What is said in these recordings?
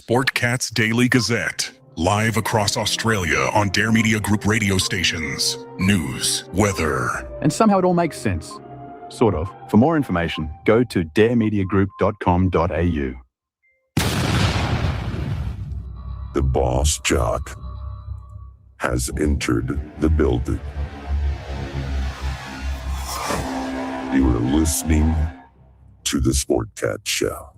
Sportcat's Daily Gazette. Live across Australia on Dare Media Group radio stations. News, weather. And somehow it all makes sense. Sort of. For more information, go to daremediagroup.com.au. The boss jock has entered the building. You are listening to the Sportcat Show.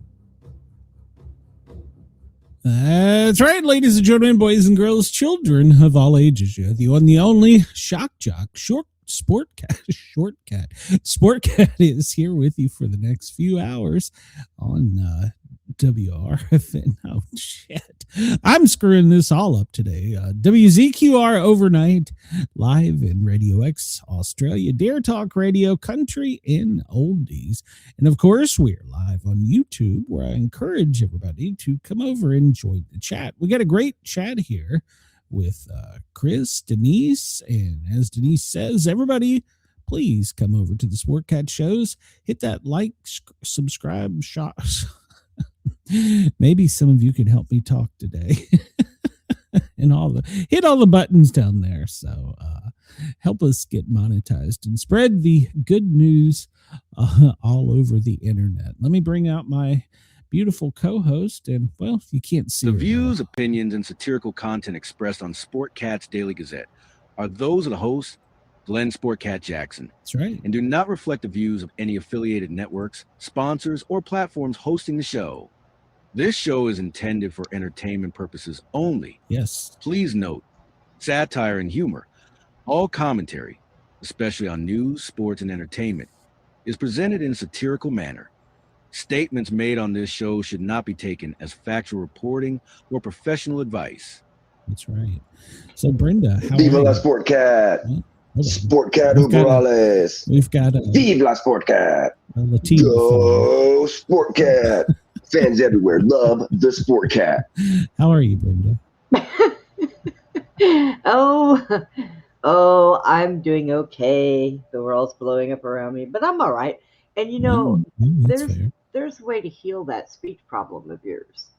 That's right, ladies and gentlemen, boys and girls, children of all ages. You're the one, the only shock jock, Sportcat. Sportcat is here with you for the next few hours on WRFN. Oh, shit. I'm screwing this all up today. WZQR overnight, live in Radio X Australia, Dare Talk Radio, Country and Oldies. And of course, we're live on YouTube, where I encourage everybody to come over and join the chat. We got a great chat here with Chris, Denise, and as Denise says, everybody, please come over to the Sportcat shows. Hit that like, subscribe, shot. Maybe some of you can help me talk today. And hit all the buttons down there. So help us get monetized and spread the good news all over the internet. Let me bring out my beautiful co-host, and well, you can't see the views, opinions, and satirical content expressed on Sportcat's Daily Gazette are those of the host, Glenn Sportcat Jackson. That's right. And do not reflect the views of any affiliated networks, sponsors, or platforms hosting the show. This show is intended for entertainment purposes only. Yes. Please note, satire and humor, all commentary, especially on news, sports, and entertainment, is presented in a satirical manner. Statements made on this show should not be taken as factual reporting or professional advice. That's right. So, Brenda, how Viva la Sportcat. Sportcat Uberales. We've got a Viva la Sportcat. Latino Go Sportcat. Fans everywhere love the Sportcat. How are you, Brenda? Oh, I'm doing okay. The world's blowing up around me, but I'm all right. And you know, there's a way to heal that speech problem of yours.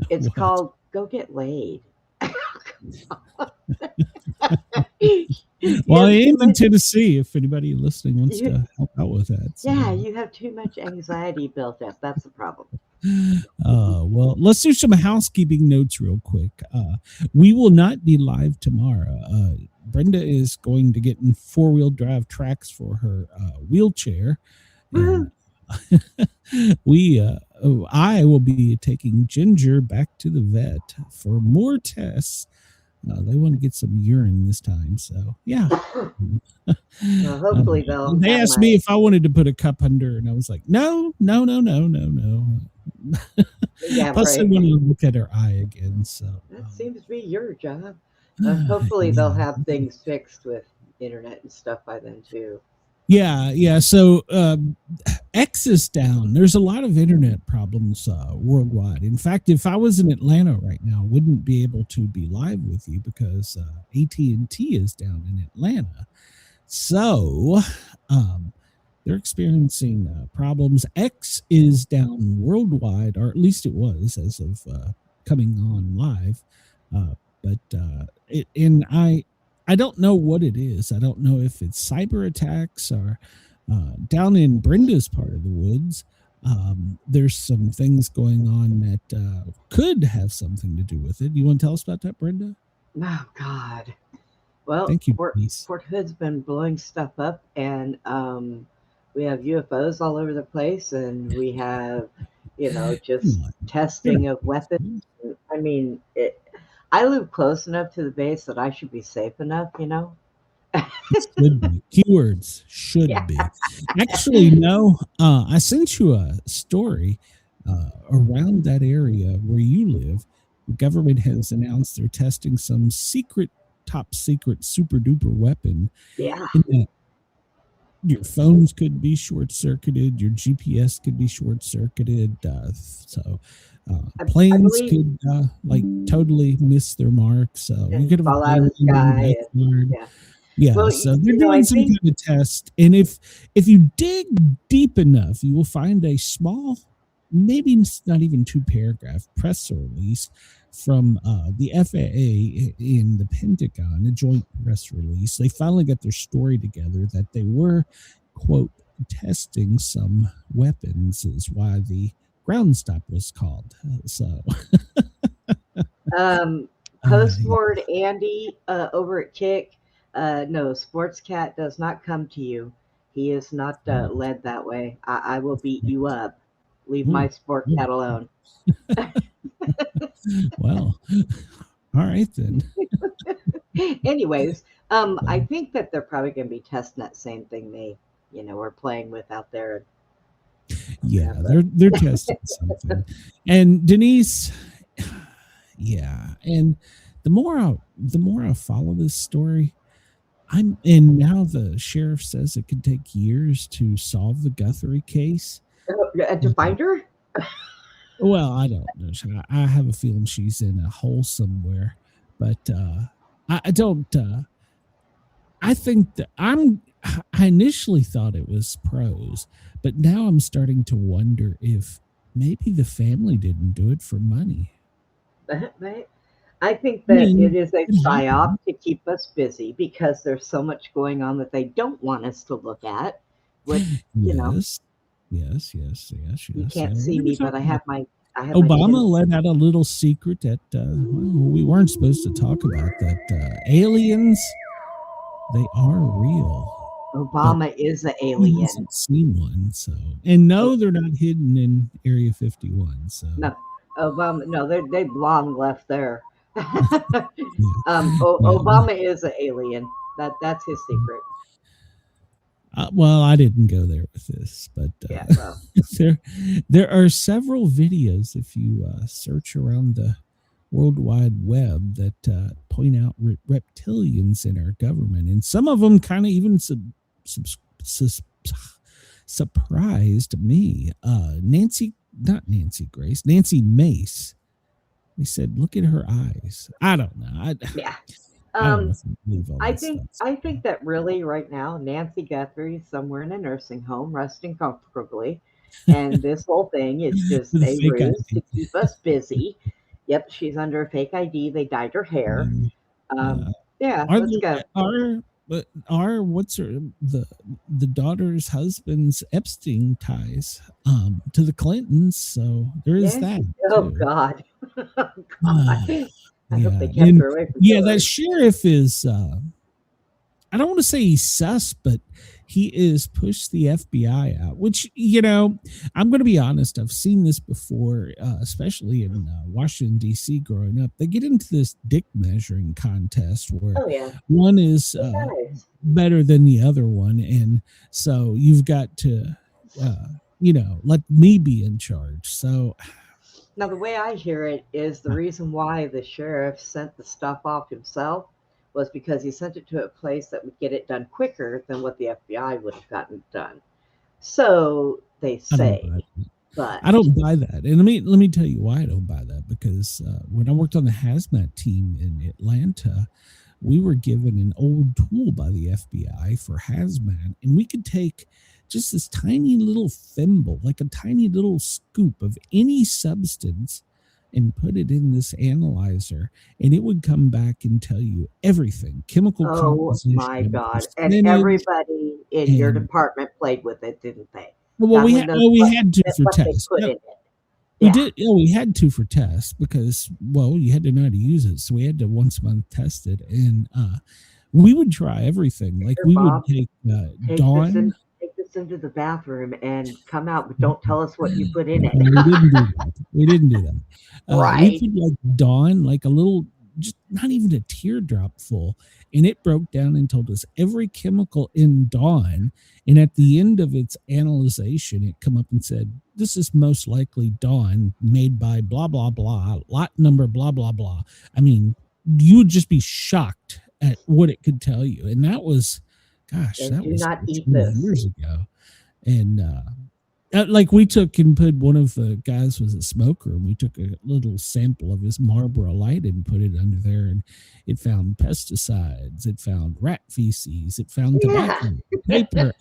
It's called go get laid. Well, I am in Tennessee if anybody listening wants to help out with that. So. Yeah, you have too much anxiety built up. That's the problem. Well, let's do some housekeeping notes real quick. We will not be live tomorrow. Brenda is going to get in four-wheel drive tracks for her wheelchair. And I will be taking Ginger back to the vet for more tests. They want to get some urine this time, so yeah. Well, hopefully they'll. They asked me if I wanted to put a cup under, and I was like, no. Yeah, Plus, right. I want to look at her eye again. So that seems to be your job. Hopefully they'll have things fixed with internet and stuff by then too. Yeah. So X is down. There's a lot of internet problems worldwide. In fact, if I was in Atlanta right now, I wouldn't be able to be live with you because AT&T is down in Atlanta. So they're experiencing problems. X is down worldwide, or at least it was as of coming on live. I don't know what it is. I don't know if it's cyber attacks or down in Brenda's part of the woods. There's some things going on that could have something to do with it. You want to tell us about that, Brenda? Oh, God. Well, thank you. Fort Hood's been blowing stuff up, and we have UFOs all over the place, and we have, just testing of weapons. I mean, I live close enough to the base that I should be safe enough, Should be. Keywords should be. Actually, no. I sent you a story around that area where you live. The government has announced they're testing some top secret, super duper weapon. Yeah. Your phones could be short circuited. Your GPS could be short circuited. Planes could totally miss their mark. So you could fall out of the sky. Yeah. Well, so they're doing some kind of test, and if you dig deep enough, you will find a small maybe it's not even 2-paragraph press release from the FAA and the Pentagon, a joint press release. They finally got their story together that they were, quote, testing some weapons, is why the ground stop was called. So Postboard Andy over at Kick. No, Sportscat does not come to you. He is not led that way. I will beat you up. Leave my Sportcat alone. Well, all right then. Anyways, I think that they're probably going to be testing that same thing they, were playing with out there. Yeah, they're testing something. And Denise, yeah, and the more I follow this story, and now the sheriff says it could take years to solve the Guthrie case. To find her? Well, I don't know. I have a feeling she's in a hole somewhere, but I don't. I think that I initially thought it was pros, but now I'm starting to wonder if maybe the family didn't do it for money. I think that it is a psyop to keep us busy because there's so much going on that they don't want us to look at. Which, Yes. You can't see me, but I have my. Obama let out a little secret that we weren't supposed to talk about. That aliens, they are real. Obama is an alien. He hasn't seen one, so and no, they're not hidden in Area 51. So no, Obama, no, they long left there. Obama is an alien. That's his secret. Well, I didn't go there with this, but there are several videos if you search around the World Wide Web that point out reptilians in our government, and some of them kind of even surprised me. Nancy Mace. They said, "Look at her eyes." I don't know. I think that really right now Nancy Guthrie is somewhere in a nursing home resting comfortably, and this whole thing is just a ruse to keep us busy. Yep, she's under a fake ID. They dyed her hair. Let's go. What's the daughter's husband's Epstein ties to the Clintons? So there is that. Oh God. Oh, God. I hope they kept her away from that sheriff is I don't want to say he's sus, but he is pushed the FBI out, which, I'm going to be honest. I've seen this before, especially in Washington, D.C. growing up. They get into this dick measuring contest where one is better than the other one. And so you've got to, let me be in charge. So now, the way I hear it is the reason why the sheriff sent the stuff off himself was because he sent it to a place that would get it done quicker than what the FBI would have gotten done. So they say, but I don't buy that. And let me tell you why I don't buy that. Because when I worked on the hazmat team in Atlanta, we were given an old tool by the FBI for hazmat, and we could take just this tiny little thimble, like a tiny little scoop of any substance, and put it in this analyzer, and it would come back and tell you everything. Chemical composition. Oh my God! And everybody in your department played with it, didn't they? Well, we had to for tests. We did. We had to for tests because, you had to know how to use it, so we had to once a month test it, and we would try everything. Like we would take Dawn. Take this into the bathroom and come out, but don't tell us what you put in it. We didn't do that. Right. We put Dawn, like a little, just not even a teardrop full, and it broke down and told us every chemical in Dawn. And at the end of its analyzation, it come up and said, "This is most likely Dawn made by blah blah blah, lot number blah blah blah." I mean, you would just be shocked at what it could tell you, and that was. Gosh, that was 20 years ago. And like we took and put, one of the guys was a smoker, and we took a little sample of his Marlboro Light and put it under there, and it found pesticides, it found rat feces, it found tobacco, paper.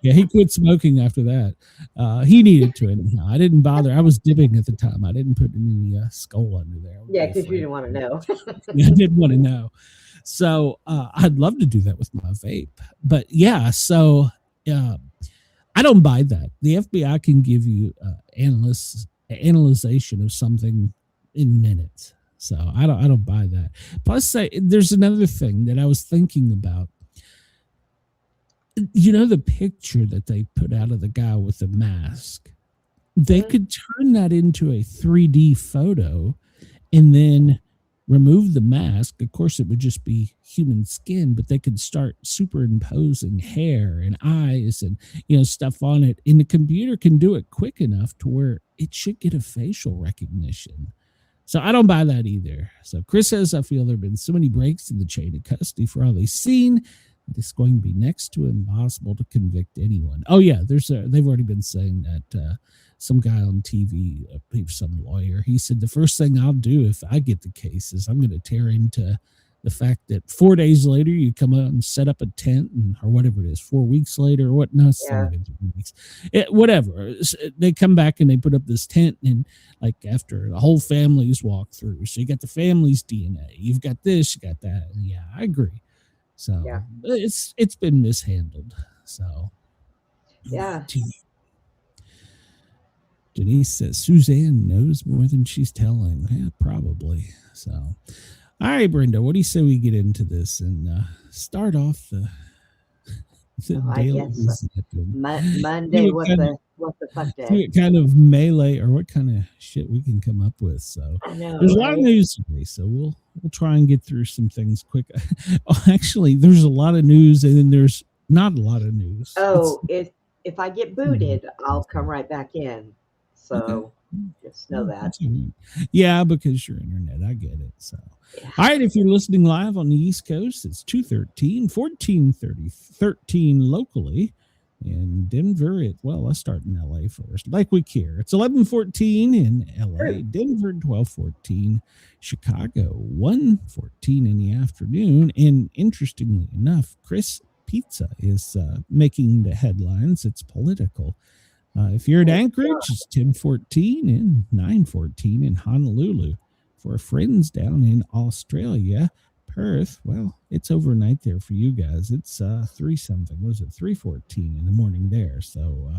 Yeah, he quit smoking after that. He needed to anyhow. I didn't bother. I was dipping at the time. I didn't put any skull under there. Yeah, because you didn't want to know. Yeah, I didn't want to know. So I'd love to do that with my vape. But yeah, so I don't buy that. The FBI can give you analyzation of something in minutes. So I don't buy that. Plus, there's another thing that I was thinking about. You know, the picture that they put out of the guy with the mask, they could turn that into a 3D photo and then remove the mask. Of course, it would just be human skin, but they could start superimposing hair and eyes and, you know, stuff on it. And the computer can do it quick enough to where it should get a facial recognition. So I don't buy that either. So Chris says, I feel there have been so many breaks in the chain of custody for all they've seen. It's going to be next to impossible to convict anyone. Oh yeah, they've already been saying that. Some guy on TV, some lawyer, he said the first thing I'll do if I get the case is I'm going to tear into the fact that 4 days later you come out and set up a tent, or whatever it is, 4 weeks later, or what? No, it's 3 weeks. Whatever. They come back and they put up this tent, and like after the whole family's walked through, so you got the family's DNA, you've got this, you got that. And yeah, I agree. So it's been mishandled. So yeah. Denise says Suzanne knows more than she's telling. Yeah, probably. So, all right, Brenda, what do you say we get into this and start off the I guess Monday? What the fuck day? What kind of melee or what kind of shit we can come up with? So there's a lot of news today, so we'll try and get through some things quick. Actually, there's a lot of news, and then there's not a lot of news. Oh, if I get booted, I'll come right back in. So just know that. Yeah, because your internet, I get it. So, all right, if you're listening live on the East Coast, it's 2:13, 14:30, 13 locally. In Denver, let's start in LA first. Like we care. It's 11:14 in LA, Denver 12:14, Chicago 1:14 in the afternoon. And interestingly enough, Chris Pizza is making the headlines. It's political. If you're at Anchorage, it's 10:14 and 9:14 in Honolulu. For our friends down in Australia, Perth, well, it's overnight there for you guys. It's 3-something. What is it? 3:14 in the morning there. So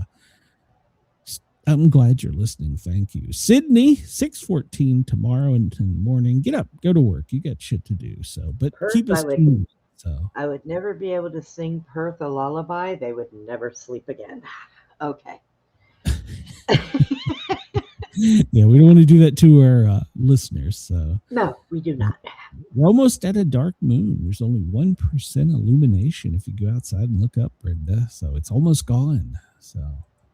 I'm glad you're listening. Thank you. Sydney, 6:14 tomorrow in the morning. Get up, go to work. You got shit to do. So, but Perth, keep us tuned. So I would never be able to sing Perth a lullaby. They would never sleep again. Okay. Yeah, we don't want to do that to our listeners. So no, we do not. We're almost at a dark moon. There's only 1% illumination if you go outside and look up, Brenda. So it's almost gone. So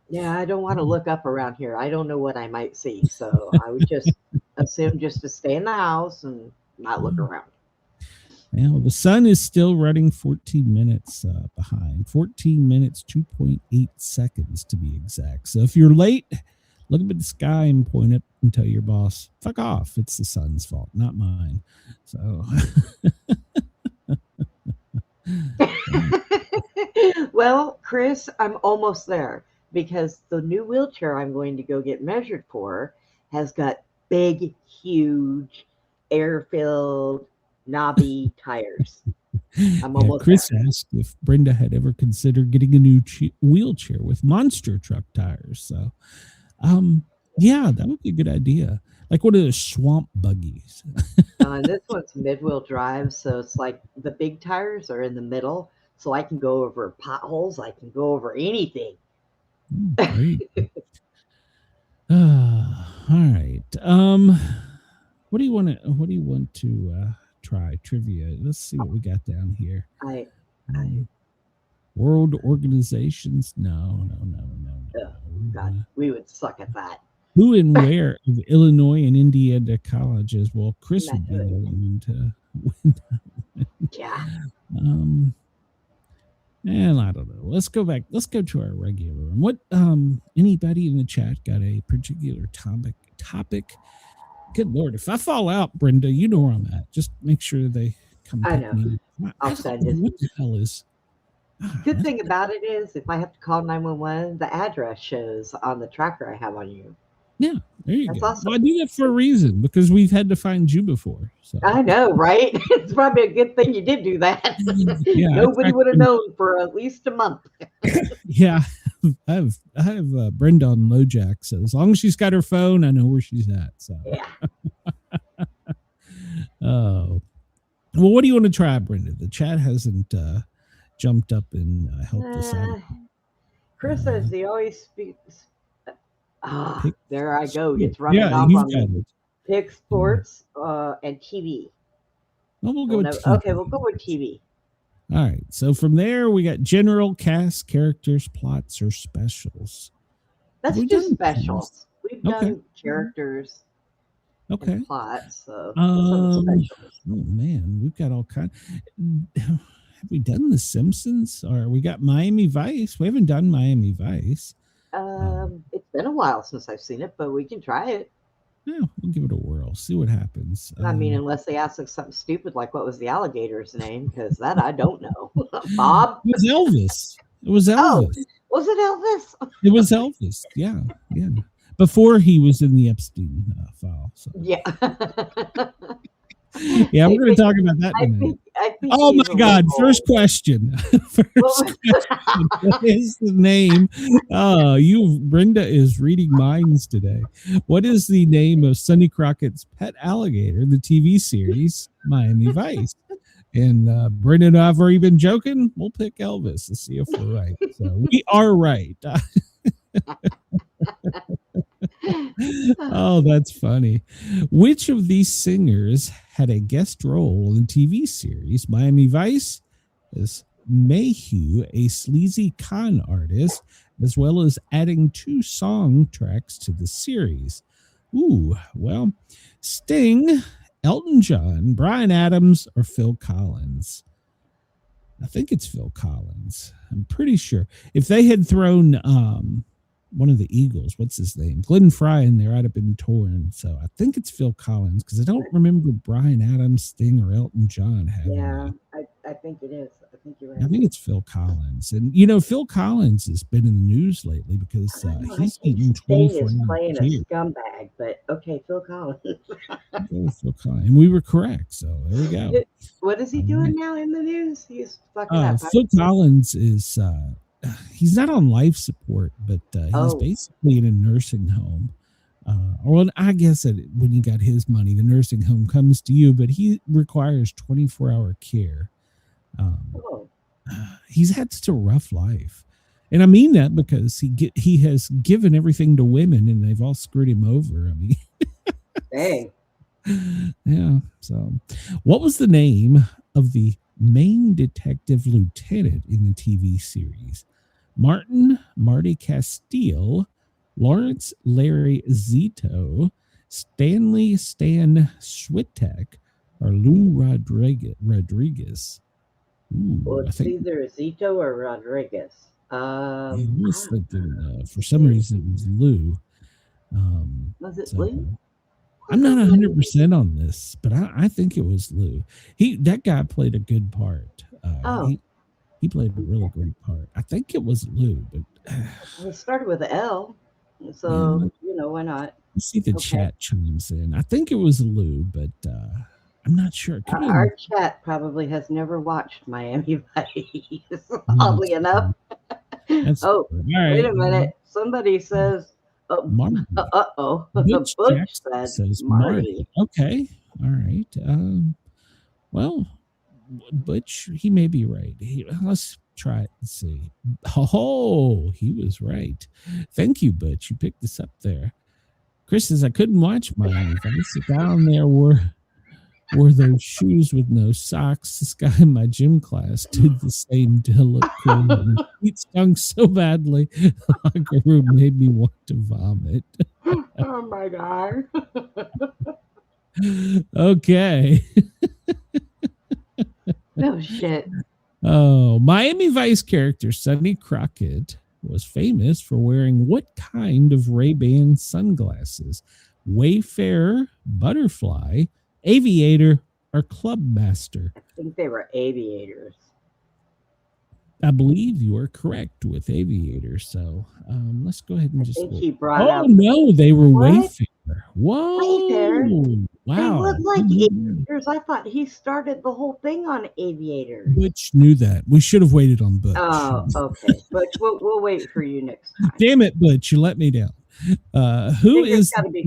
yeah, I don't want to look up around here. I don't know what I might see. So I would just assume just to stay in the house and not look around. Now, the sun is still running 14 minutes behind. 14 minutes, 2.8 seconds to be exact. So if you're late, look up at the sky and point up and tell your boss, fuck off. It's the sun's fault, not mine. So. Well, Chris, I'm almost there because the new wheelchair I'm going to go get measured for has got big, huge, air-filled, knobby tires. I'm almost Chris there. asked if Brenda had ever considered getting a new wheelchair with monster truck tires. So, yeah, that would be a good idea. Like one of those swamp buggies. This one's mid-wheel drive, so it's like the big tires are in the middle, so I can go over potholes. I can go over anything. Great. All right. What do you want to try? Trivia. Let's see what we got down here. World organizations? No. God, we would suck at that. Who and where of Illinois and Indiana colleges? Well, Chris would be willing to win that one. Yeah. And I don't know. Let's go back. Let's go to our regular one. What anybody in the chat got a particular topic? Good Lord. If I fall out, Brenda, you know where I'm at. Just make sure they come I pick know. me. I'll send it. What the hell is Good thing about it is if I have to call 911, the address shows on the tracker I have on you. Yeah, there you That's go. awesome. Well, I do that for a reason because we've had to find you before. So I know, right? It's probably a good thing you did do that. Yeah, Nobody would have known for at least a month. yeah, I have Brenda on LoJack, so as long as she's got her phone, I know where she's at. So Yeah. Oh, well, what do you want to try, Brenda? The chat hasn't jumped up and helped us out. Chris says he always speaks. Pick There I go. sport. It's running Yeah, off you've on got me. it. Pick sports and TV. Well, we'll go with TV. Okay, we'll go with TV. All right. So from there, we got general, cast, characters, plots, or specials. Let's We've do done specials. We've Okay. done characters Okay. and plots. So let's do specials. Oh man, we've got all kind. Have we done The Simpsons? Or we got Miami Vice? We haven't done Miami Vice. It's been a while since I've seen it, but we can try it. Yeah, we'll give it a whirl. See what happens. I mean, unless they ask us something stupid like what was the alligator's name, because that I don't know. Bob? It was Elvis. It was Oh, Elvis. was it Elvis? It was Elvis. Yeah, yeah. Before he was in the Epstein file. So. Yeah. Yeah, we're going to talk about that in a minute. I think Oh my he's a God! little First old. question. Well, What is the name? Brenda is reading minds today. What is the name of Sonny Crockett's pet alligator in the TV series Miami Vice? And Brenda and I have already been joking. We'll pick Elvis to see if we're right. So we are right. Oh, that's funny. Which of these singers had a guest role in the TV series Miami Vice? Is Mayhew a sleazy con artist, as well as adding 2 song tracks to the series? Ooh, well, Sting, Elton John, Bryan Adams, or Phil Collins? I think it's Phil Collins. I'm pretty sure. If they had thrown one of the Eagles, what's his name? Glenn Fry in there, I'd have been torn. So I think it's Phil Collins because I don't remember Bryan Adams, Sting, or Elton John having yeah, it. I think it is. I think you're I right. think it's Phil Collins. And, Phil Collins has been in the news lately because he's eating Sting 24 is playing a years. scumbag, but okay, Phil Collins. Phil Collins. And we were correct. So there we go. What is he doing now in the news? He's fucking up. Phil Collins is he's not on life support, but he's basically in a nursing home. Or I guess that when you got his money, the nursing home comes to you, but he requires 24-hour care. He's had such a rough life, and I mean that because he has given everything to women, and they've all screwed him over. I mean, Dang. yeah. So, what was the name of the main detective lieutenant in the TV series? Marty Castile, Lawrence Larry Zito, Stanley Stan Switek, or Lou Rodriguez? Ooh, Well, I it's think either Zito or Rodriguez. I was thinking for some reason it was Lou. Was it Lou? I'm not 100% on this, but I think it was Lou. That guy played a good part. He played a really great part. I think it was Lou, but It started with an L, so why not? let's see if the chat chimes in. I think it was Lou, but I'm not sure. Our chat probably has never watched Miami Vice, oddly enough. That's Oh, all right. wait a minute. Somebody says, Marty. Butch says Marty. Okay. All right. Well, Butch, he may be right. Let's try it and see. Oh, he was right. Thank you, Butch. You picked this up there. Chris says, I couldn't watch Miami Vice. Down there were those shoes with no socks. This guy in my gym class did the same to look cool. And feet stunk so badly, the locker room made me want to vomit. Oh my God. Okay. No shit. Oh, Miami Vice character Sonny Crockett was famous for wearing what kind of Ray-Ban sunglasses? Wayfarer, Butterfly, Aviator, or Clubmaster? I think they were aviators. I believe you are correct with Aviator. So let's go ahead and I just think look. he brought Oh out. no, they were What? Wayfarer. Whoa. Wayfarer? They Wow. look like aviators. I thought he started the whole thing on aviators. Butch knew that. We should have waited on Butch. Oh, okay. But we'll wait for you next time. Damn it, Butch, you let me down. Who is gotta be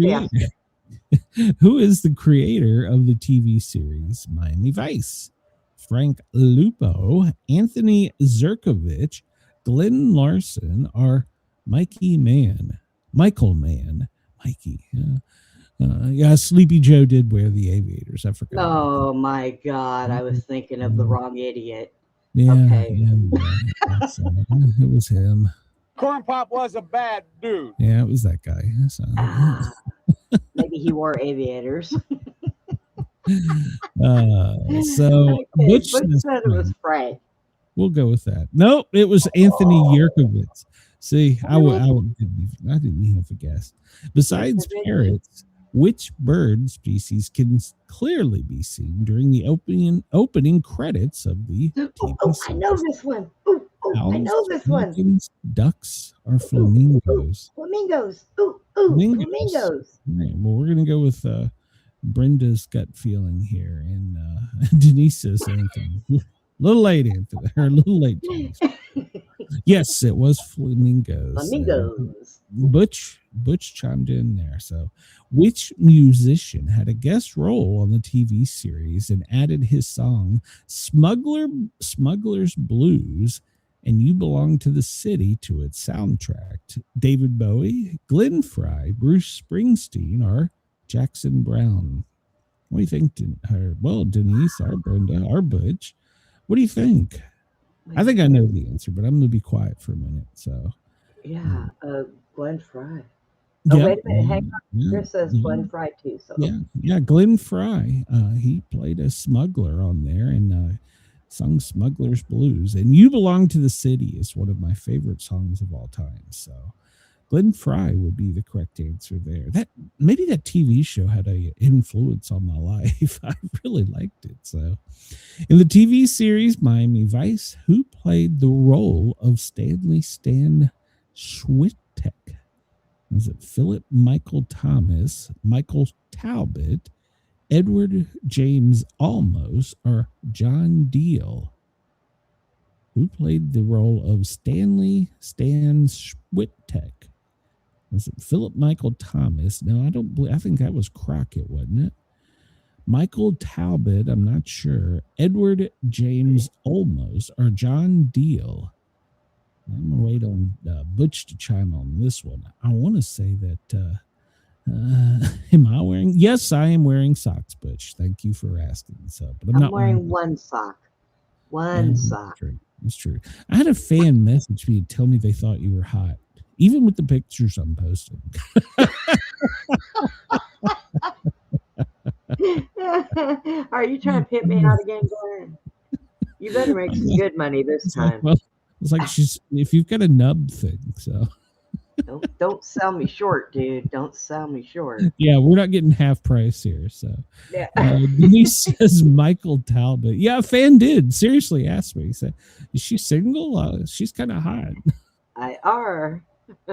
who is the creator of the TV series Miami Vice? Frank Lupo, Anthony Zerkovich, Glenn Larson, or Michael Mann? Mikey. Yeah, Sleepy Joe did wear the aviators. I forgot. Oh my God, I was thinking of the wrong idiot. Yeah, Okay. yeah, so, it was him. Corn Pop was a bad dude. Yeah, it was that guy. So, Maybe he wore aviators. so Butch Butch said it was Frank. We'll go with that. Nope, it was Anthony Yerkovitz. See, I didn't even have a guess. Besides parrots, which bird species can clearly be seen during the opening credits of the TV series? I know this one. I know this one. Pelicans, ducks, or flamingos? Flamingos. All Flamingos. right, well, we're going to go with Brenda's gut feeling here. And Denise says Anthony. Little late, Anthony. Or a little late, Denise. Yes, it was flamingos. Flamingos. Butch chimed in there. So, which musician had a guest role on the TV series and added his song Smuggler's Blues and You Belong to the City to its soundtrack? David Bowie, Glenn Frey, Bruce Springsteen, or Jackson Brown? What do you think? Denise, our Brenda, our Butch. What do you think? I think I know the answer, but I'm going to be quiet for a minute. So, yeah, Glenn Frey. Oh, yeah, wait a minute. Hang on. Chris says Glenn Frey too. So yeah, Glenn Frey. He played a smuggler on there and sung Smuggler's Blues. And You Belong to the City is one of my favorite songs of all time. So, Glenn Frey would be the correct answer there. Maybe that TV show had an influence on my life. I really liked it. So, in the TV series Miami Vice, who played the role of Stanley Stan Schwittek? Was it Philip Michael Thomas, Michael Talbot, Edward James Olmos, or John Deal? Who played the role of Stanley Stan Schwittek? Was it Philip Michael Thomas? No, I think that was Crockett, wasn't it? Michael Talbot, I'm not sure. Edward James Olmos or John Deal? I'm going to wait on Butch to chime on this one. I want to say that, am I wearing? Yes, I am wearing socks, Butch. Thank you for asking. So, but I'm not wearing one sock. One sock. That's true. I had a fan message me and tell me they thought you were hot, even with the pictures I'm posting. Are you trying to pimp me out again, Glenn? You better make some good money this time. Well, it's like if you've got a nub thing, so don't sell me short, dude. Don't sell me short. Yeah, we're not getting half price here. So yeah. Denise says Michael Talbot. Yeah, a fan did seriously ask me. He said, "Is she single? She's kind of hot." I are. I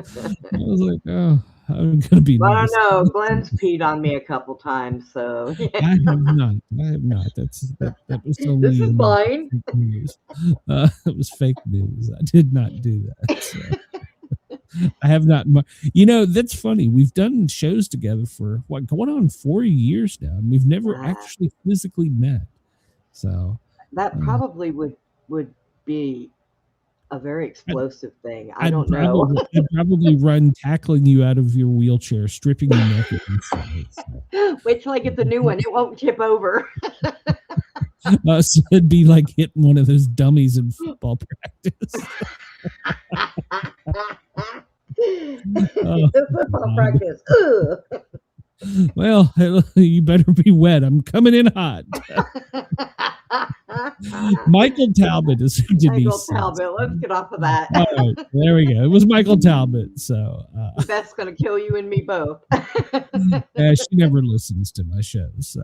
was like, "Oh, I'm gonna be." Well, nice. I don't know. Glenn's peed on me a couple times, so I have not. That was only. This is fine. Fake news. It was fake news. I did not do that. So. I have not. That's funny. We've done shows together for going on 4 years now, and we've never actually physically met. So that probably would be a very explosive thing. I don't know. I'd probably run tackling you out of your wheelchair, stripping you naked. Wait till I get the new one. It won't tip over. So it'd be like hitting one of those dummies in football practice. Football practice. Well, you better be wet. I'm coming in hot. Michael Talbot is who Michael Denise says. Talbot. Let's get off of that. All right, there we go. It was Michael Talbot. So That's going to kill you and me both. she never listens to my show. So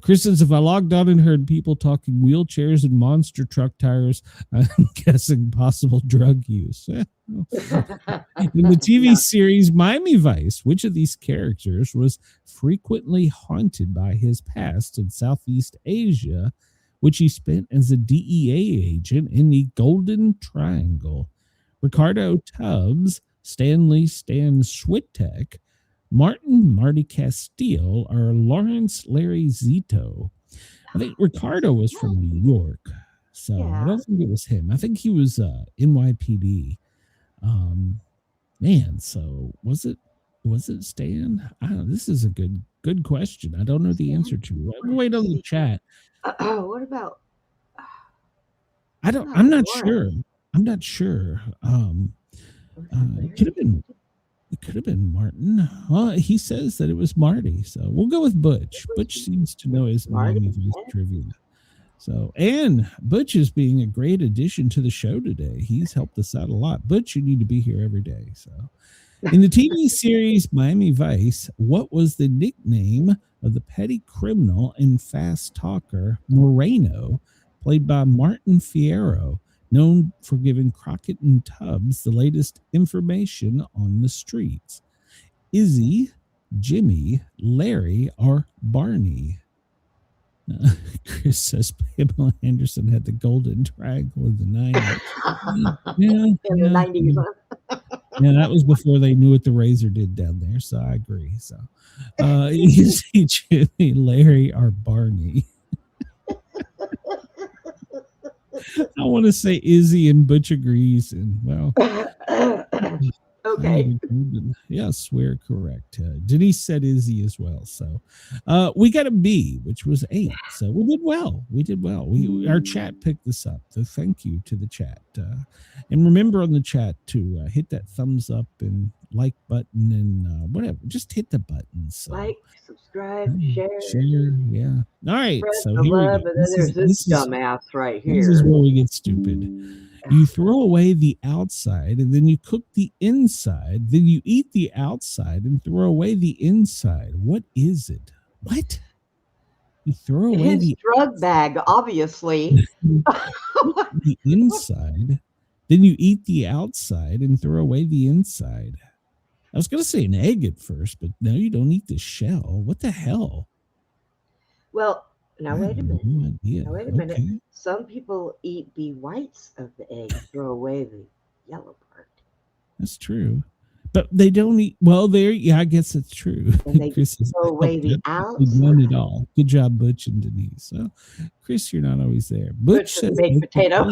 Chris says, if I logged on and heard people talking wheelchairs and monster truck tires, I'm guessing possible drug use. In the TV series Miami Vice, which of these characters was frequently haunted by his past in Southeast Asia, which he spent as a DEA agent in the Golden Triangle? Ricardo Tubbs, Stanley Stan Switek, Marty Castile, or Lawrence Larry Zito. I think Ricardo was from New York, so I don't think it was him. I think he was NYPD. Man, so was it Stan? I don't know. This is a good question. I don't know the answer to. Wait on the chat. What about? I'm not sure. I'm not sure. It could have been Martin. Well, he says that it was Marty, so we'll go with Butch. Butch seems to know his Miami Vice trivia. So, and Butch is being a great addition to the show today. He's helped us out a lot. Butch, you need to be here every day. So, in the TV series Miami Vice, what was the nickname of the petty criminal and fast talker Moreno, played by Martin Fierro, known for giving Crockett and Tubbs the latest information on the streets? Izzy, Jimmy, Larry, or Barney? Chris says Pamela Anderson had the Golden Triangle in the 90s. In the 90s. Yeah, that was before they knew what the razor did down there, so I agree. So, Izzy, Jimmy, Larry, or Barney? I want to say Izzy, and Butch agrees, and well, okay. Yes, we're correct. Denise said Izzy as well. So we got a B, which was 8. So we did well. Our chat picked this up. So thank you to the chat. And remember on the chat to hit that thumbs up and like button and whatever. Just hit the buttons. So. Like, subscribe, share. Yeah. All right. Press so the here love, we go. and then there's this dumbass right here. This is where we get stupid. You throw away the outside and then you cook the inside. Then you eat the outside and throw away the inside. What is it? What? You throw away his drug bag, obviously. the inside. Then you eat the outside and throw away the inside. I was going to say an egg at first, but no, you don't eat the shell. What the hell? Well, now wait a minute. No idea. Now wait a minute. Some people eat the whites of the egg, throw away the yellow part. That's true. But they don't eat. Well, I guess it's true. And they throw away the outside. They want it all. Good job, Butch and Denise. So, Chris, you're not always there. Butch says baked potato.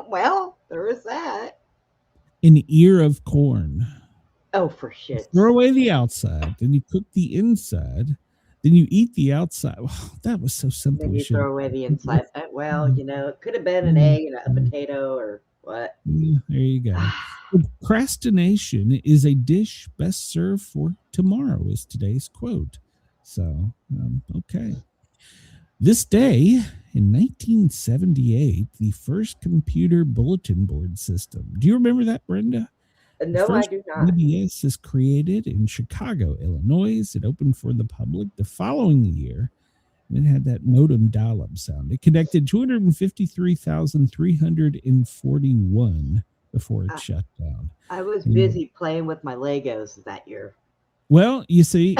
Well, there is that. An ear of corn. Oh, for shit. Throw away the outside. Then you cook the inside. Then you eat the outside. Wow, that was so simple. Then you throw away the inside. Well, it could have been an egg and a potato or what. Yeah, there you go. Procrastination is a dish best served for tomorrow is today's quote. So, okay. This day in 1978, the first computer bulletin board system. Do you remember that, Brenda? No, I do not. PBS is created in Chicago, Illinois. It opened for the public the following year. It had that modem dial-up sound. It connected 253,341 before it shut down. I was busy playing with my Legos that year. Well, you see,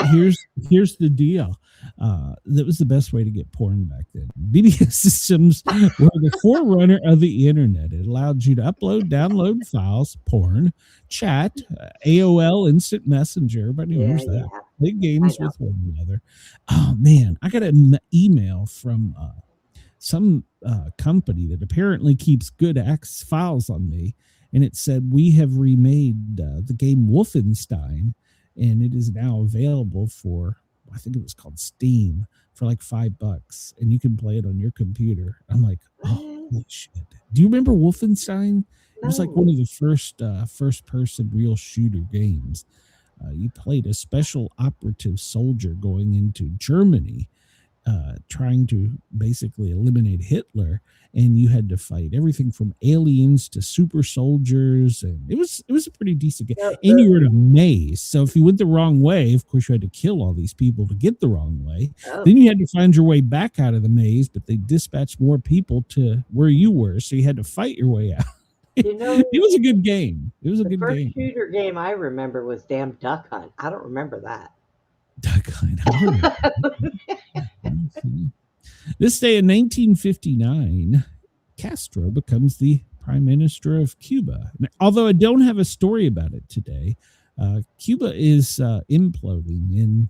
here's the deal. That was the best way to get porn back then. BBS systems were the forerunner of the internet. It allowed you to upload, download files, porn, chat, AOL, Instant Messenger. Everybody knows that. Yeah. Play games with one another. Oh, man. I got an email from some company that apparently keeps good files on me. And it said, we have remade the game Wolfenstein. And it is now available for, I think it was called Steam, for like $5, and you can play it on your computer. I'm like, oh shit! Do you remember Wolfenstein? It was like one of the first person real shooter games. You played a special operative soldier going into Germany, trying to basically eliminate Hitler, and you had to fight everything from aliens to super soldiers, and it was a pretty decent game. And you were in a maze, so if you went the wrong way, of course you had to kill all these people to get the wrong way. Then you had to find your way back out of the maze, but they dispatched more people to where you were, so you had to fight your way out. You know, it was a good game. It was a good game. The first shooter game I remember was damn Duck Hunt. I don't remember that. Duck Hunt. This day in 1959, Castro becomes the prime minister of Cuba. Although I don't have a story about it today, Cuba is imploding in,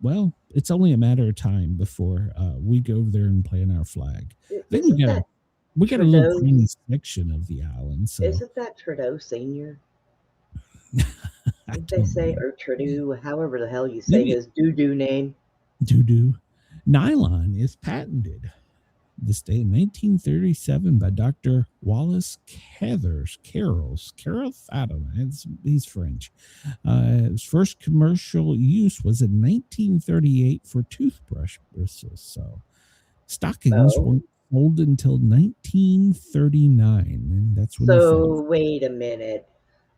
well, it's only a matter of time before we go over there and plant our flag. I think we got a little tiny section of the island. So. Isn't that Trudeau Senior? Did they say, or Trudeau, however the hell you say his doo-doo name? Doo-doo. Nylon is patented this day in 1937 by Dr. Wallace Carroll. I don't know. He's French. His first commercial use was in 1938 for toothbrush bristles. So stockings weren't sold until 1939, and that's when. So wait a minute.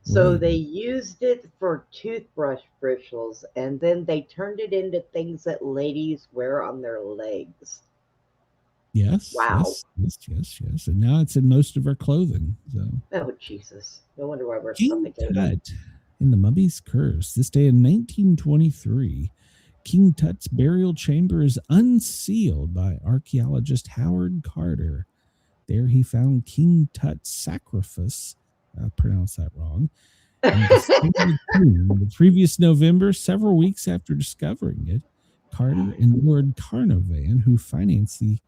So they used it for toothbrush bristles, and then they turned it into things that ladies wear on their legs. Yes. Wow. Yes. And now it's in most of our clothing. So. Oh, Jesus. No wonder why we're King Tut in the Mummy's Curse. This day in 1923, King Tut's burial chamber is unsealed by archaeologist Howard Carter. There he found King Tut's sarcophagus. I pronounced that wrong. The previous November, several weeks after discovering it, Carter and Lord Carnarvon, who financed the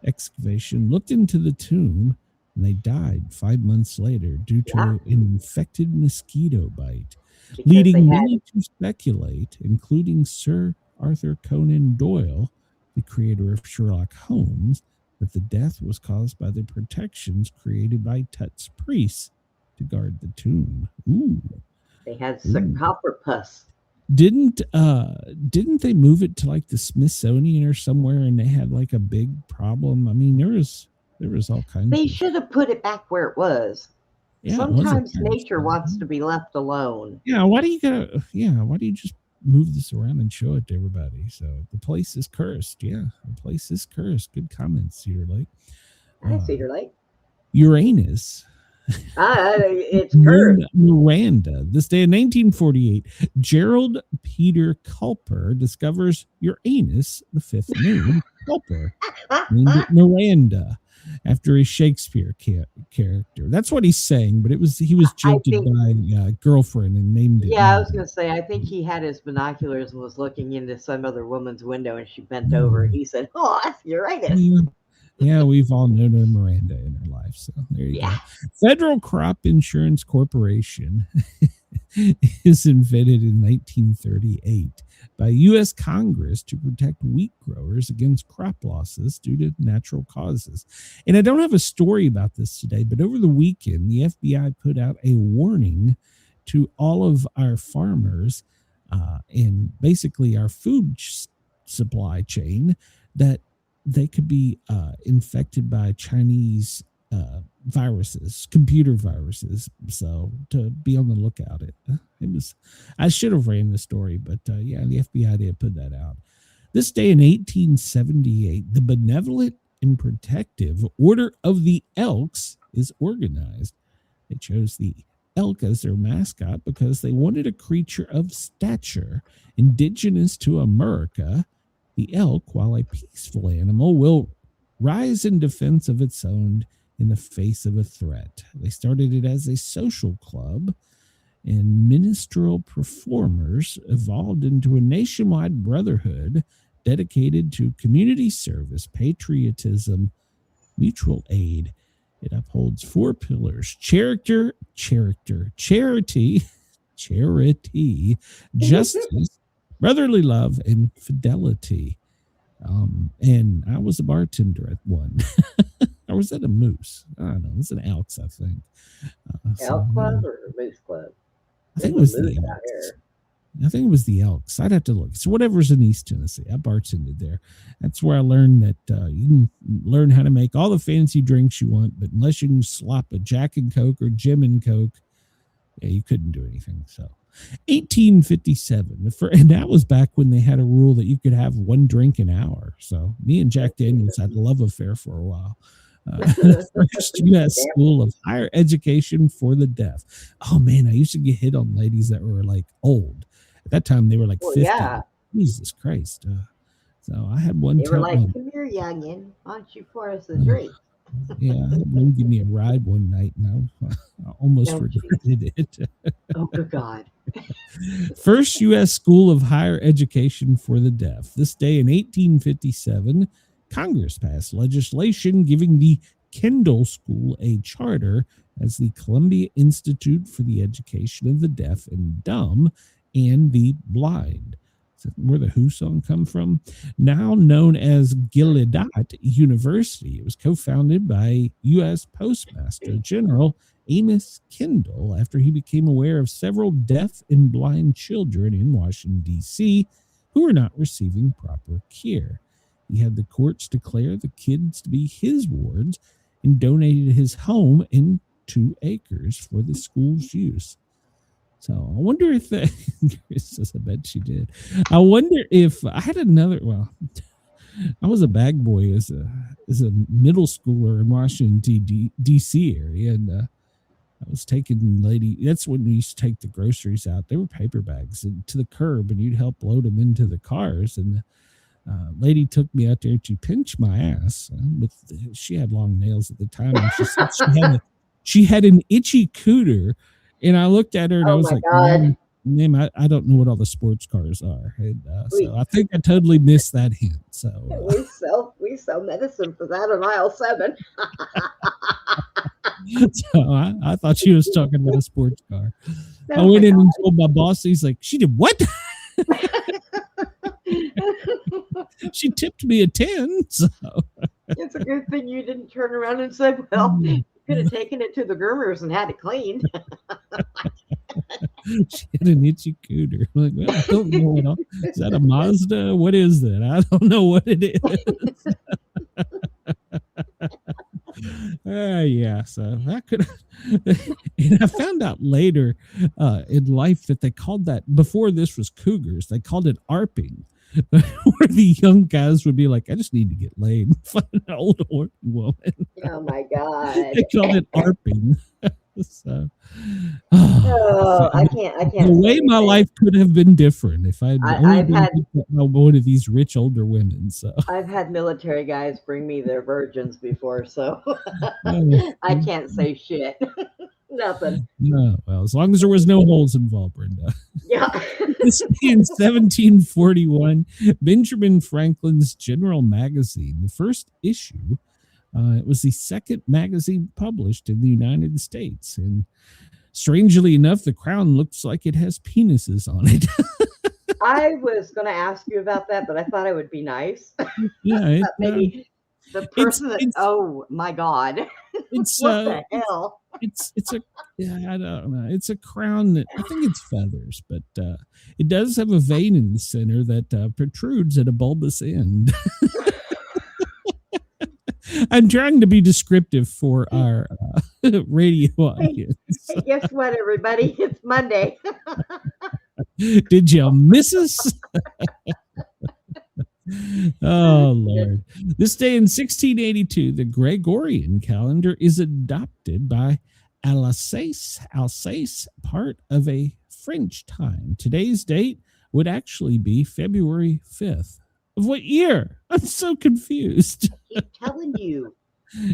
excavation, looked into the tomb, and they died 5 months later due to an infected mosquito bite, leading many to speculate, including Sir Arthur Conan Doyle, the creator of Sherlock Holmes, that the death was caused by the protections created by Tut's priests to guard the tomb. Ooh. They had sarcophagus. Didn't they move it to like the Smithsonian or somewhere, and they had like a big problem? I mean, there was all kinds. They should have put it back where it was. Yeah, sometimes nature wants to be left alone. Yeah, why do you just move this around and show it to everybody? So the place is cursed. Yeah, the place is cursed. Good comments, Cedar Lake. Hi, Cedar Lake. Uranus. It's cursed. Miranda. This day in 1948, Gerald Peter Culper discovers Uranus, the fifth moon. Culper named it Miranda after a Shakespeare character. That's what he's saying, but he was jilted by a girlfriend and named it. Yeah, I was going to say, I think he had his binoculars and was looking into some other woman's window, and she bent over, and he said, "Oh, that's Uranus." Yeah, we've all known a Miranda in our life, so there you go. Federal Crop Insurance Corporation is invented in 1938 by U.S. Congress to protect wheat growers against crop losses due to natural causes. And I don't have a story about this today, but over the weekend, the FBI put out a warning to all of our farmers and basically our food supply chain that they could be infected by Chinese viruses, computer viruses. So to be on the lookout. I should have ran the story, but the FBI did put that out. This day in 1878, the Benevolent and Protective Order of the Elks is organized. They chose the elk as their mascot because they wanted a creature of stature indigenous to America. The elk, while a peaceful animal, will rise in defense of its own in the face of a threat. They started it as a social club, and minstrel performers evolved into a nationwide brotherhood dedicated to community service, patriotism, mutual aid. It upholds 4 pillars: charity, justice, brotherly love, and fidelity. And I was a bartender at one. Or was that a moose? I don't know. It was an Elks, I think. Elk Club or Moose Club? I think it was the Elks. I think it was the Elks. I'd have to look. So whatever's in East Tennessee, I bartended there. That's where I learned that you can learn how to make all the fancy drinks you want, but unless you can slop a Jack and Coke or Jim and Coke, yeah, you couldn't do anything. So 1857, and that was back when they had a rule that you could have one drink an hour. So me and Jack Daniels had a love affair for a while. First U.S. School of Higher Education for the Deaf. Oh man, I used to get hit on ladies that were like old. At that time, they were like 50. Yeah. Jesus Christ. So I had one. They were like, "Come here, youngin. Why don't you pour us a drink?" Yeah, I had one give me a ride one night, and I almost regretted it. Oh, good God. First U.S. School of Higher Education for the Deaf. This day in 1857, Congress passed legislation giving the Kendall School a charter as the Columbia Institute for the Education of the Deaf and Dumb and the Blind. So where the Who song come from? Now known as Gallaudet University. It was co-founded by U.S. Postmaster General Amos Kendall after he became aware of several deaf and blind children in Washington, D.C. who were not receiving proper care. He had the courts declare the kids to be his wards and donated his home and 2 acres for the school's use. So I wonder if Chris says, I bet she did. I wonder if I had another. Well, I was a bag boy as a middle schooler in Washington D.C. area, and I was taking that's when we used to take the groceries out. They were paper bags to the curb, and you'd help load them into the cars. And lady took me out there to pinch my ass. She had long nails at the time, and she said she had an itchy cooter. And I looked at her and I was like, "Ma'am, I don't know what all the sports cars are." And so I think I totally missed that hint. So we sell medicine for that on aisle 7. So I thought she was talking about a sports car. I went in and told my boss. He's like, "She did what?" She tipped me a 10. So it's a good thing you didn't turn around and say, "Well, you could have taken it to the groomers and had it cleaned." She had an itchy cooter. I'm like, well, I don't know what else. Is that a Mazda? What is that? I don't know what it is. Yeah, so I could. And I found out later in life that they called that, before this was cougars, they called it arping. Where the young guys would be like, "I just need to get laid." Find an old woman. Oh my God! They called it arping. So, I can't. The way my life could have been different if I've had one of these rich older women. So I've had military guys bring me their virgins before, so I can't say shit. Nothing. No, well, as long as there was no holes involved, Brenda. Yeah. In 1741, Benjamin Franklin's General Magazine, the first issue, it was the second magazine published in the United States. And strangely enough, the crown looks like it has penises on it. I was going to ask you about that, but I thought it would be nice. Yeah. Maybe the person oh my God. It's what the hell? It's a, I don't know. It's a crown that I think it's feathers, but it does have a vein in the center that protrudes at a bulbous end. I'm trying to be descriptive for our radio audience. Hey, guess what, everybody? It's Monday. Did you miss us? Oh, Lord. This day in 1682, the Gregorian calendar is adopted by Alsace, part of a French time. Today's date would actually be February 5th. Of what year? I'm so confused. I'm telling you.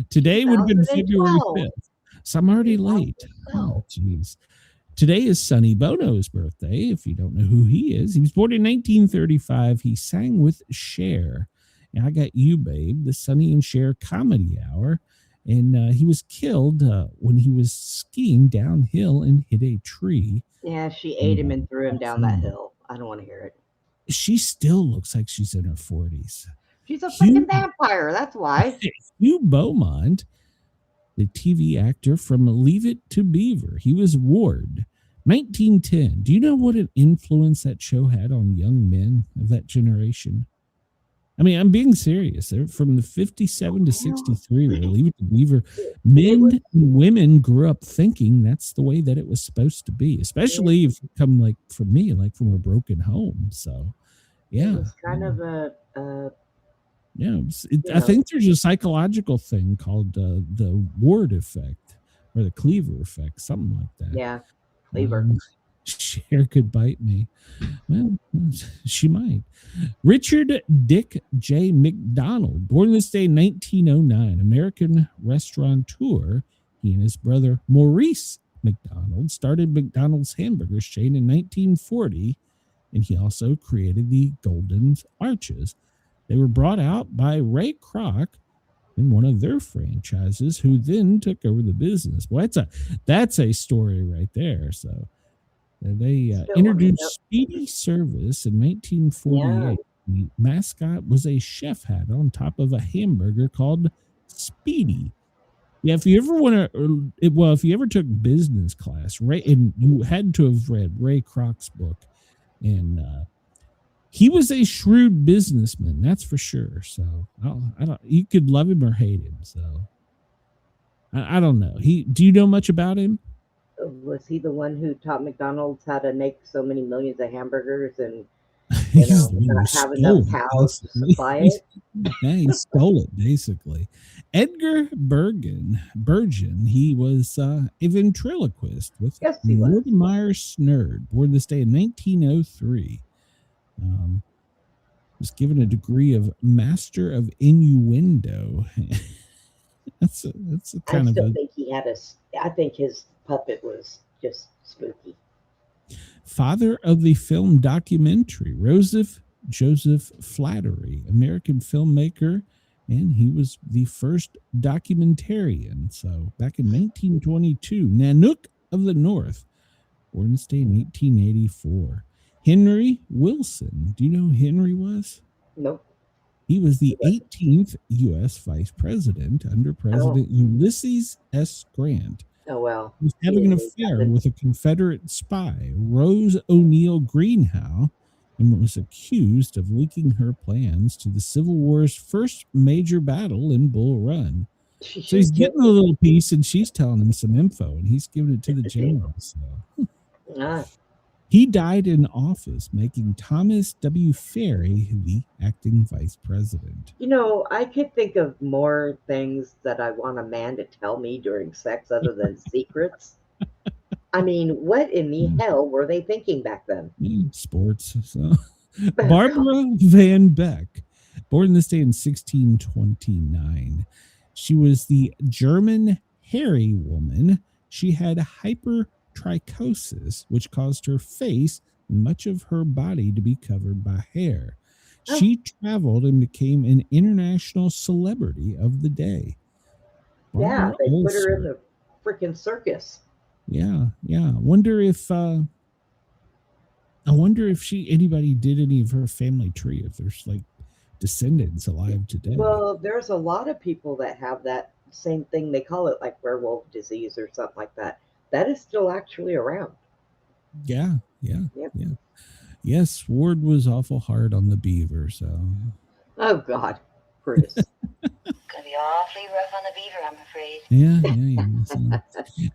Today would have been February 5th. So I'm already late. Oh, jeez. Today is Sonny Bono's birthday, if you don't know who he is. He was born in 1935. He sang with Cher. And I Got You, Babe, the Sonny and Cher comedy hour. And he was killed when he was skiing downhill and hit a tree. Yeah, she ate him and threw him down that hill. I don't want to hear it. She still looks like she's in her 40s. She's a freaking vampire. That's why. Hugh Beaumont, the TV actor from Leave It to Beaver. He was Ward. 1910. Do you know what an influence that show had on young men of that generation? I mean, I'm being serious. They're from the 57 to 63, or Leave It to Beaver. Men and women grew up thinking that's the way that it was supposed to be, especially if you come like from me, like from a broken home. So, yeah. It's kind of I think there's a psychological thing called the Ward effect or the Cleaver effect, something like that. Yeah, Cleaver. Cher could bite me. Well, she might. Richard Dick J. McDonald, born this day in 1909, American restaurateur. He and his brother Maurice McDonald started McDonald's hamburgers chain in 1940, and he also created the Golden Arches. They were brought out by Ray Kroc in one of their franchises, who then took over the business. Well, that's a story right there. So they introduced Speedy Service in 1948. Yeah. The mascot was a chef hat on top of a hamburger called Speedy. Yeah, if you ever took business class, and you had to have read Ray Kroc's book, and he was a shrewd businessman, that's for sure. So you could love him or hate him. So I don't know. Do you know much about him? Was he the one who taught McDonald's how to make so many millions of hamburgers and not have enough cows to supply it? Yeah, he stole it, basically. Edgar Bergen, he was a ventriloquist with Mortimer Snerd, born this day in 1903. Was given a degree of Master of Innuendo. that's a kind of. I still think he had I think his puppet was just spooky. Father of the film documentary, Joseph Flattery, American filmmaker, and he was the first documentarian. So back in 1922, Nanook of the North, born this day in 1884. Henry Wilson. Do you know who Henry was? Nope. He was the 18th U.S. Vice President under President Ulysses S. Grant. Oh, well. He was having an affair with a Confederate spy, Rose O'Neal Greenhow, and was accused of leaking her plans to the Civil War's first major battle in Bull Run. So he's getting a little piece, and she's telling him some info, and he's giving it to the general. So. He died in office, making Thomas W. Ferry the acting vice president. I could think of more things that I want a man to tell me during sex other than secrets. I mean, what in the hell were they thinking back then? Sports. So. Barbara Van Beck, born this day in 1629. She was the German hairy woman. She had hypertrichosis, which caused her face and much of her body to be covered by hair. She traveled and became an international celebrity of the day. Barbara they put her in the freaking circus. Yeah. I wonder if anybody did any of her family tree, if there's like descendants alive today. Well, there's a lot of people that have that same thing. They call it like werewolf disease or something like that. That is still actually around. Yeah. Yes, Ward was awful hard on the beaver, so. Oh, God. Curtis. Gonna be awfully rough on the beaver, I'm afraid. Yeah.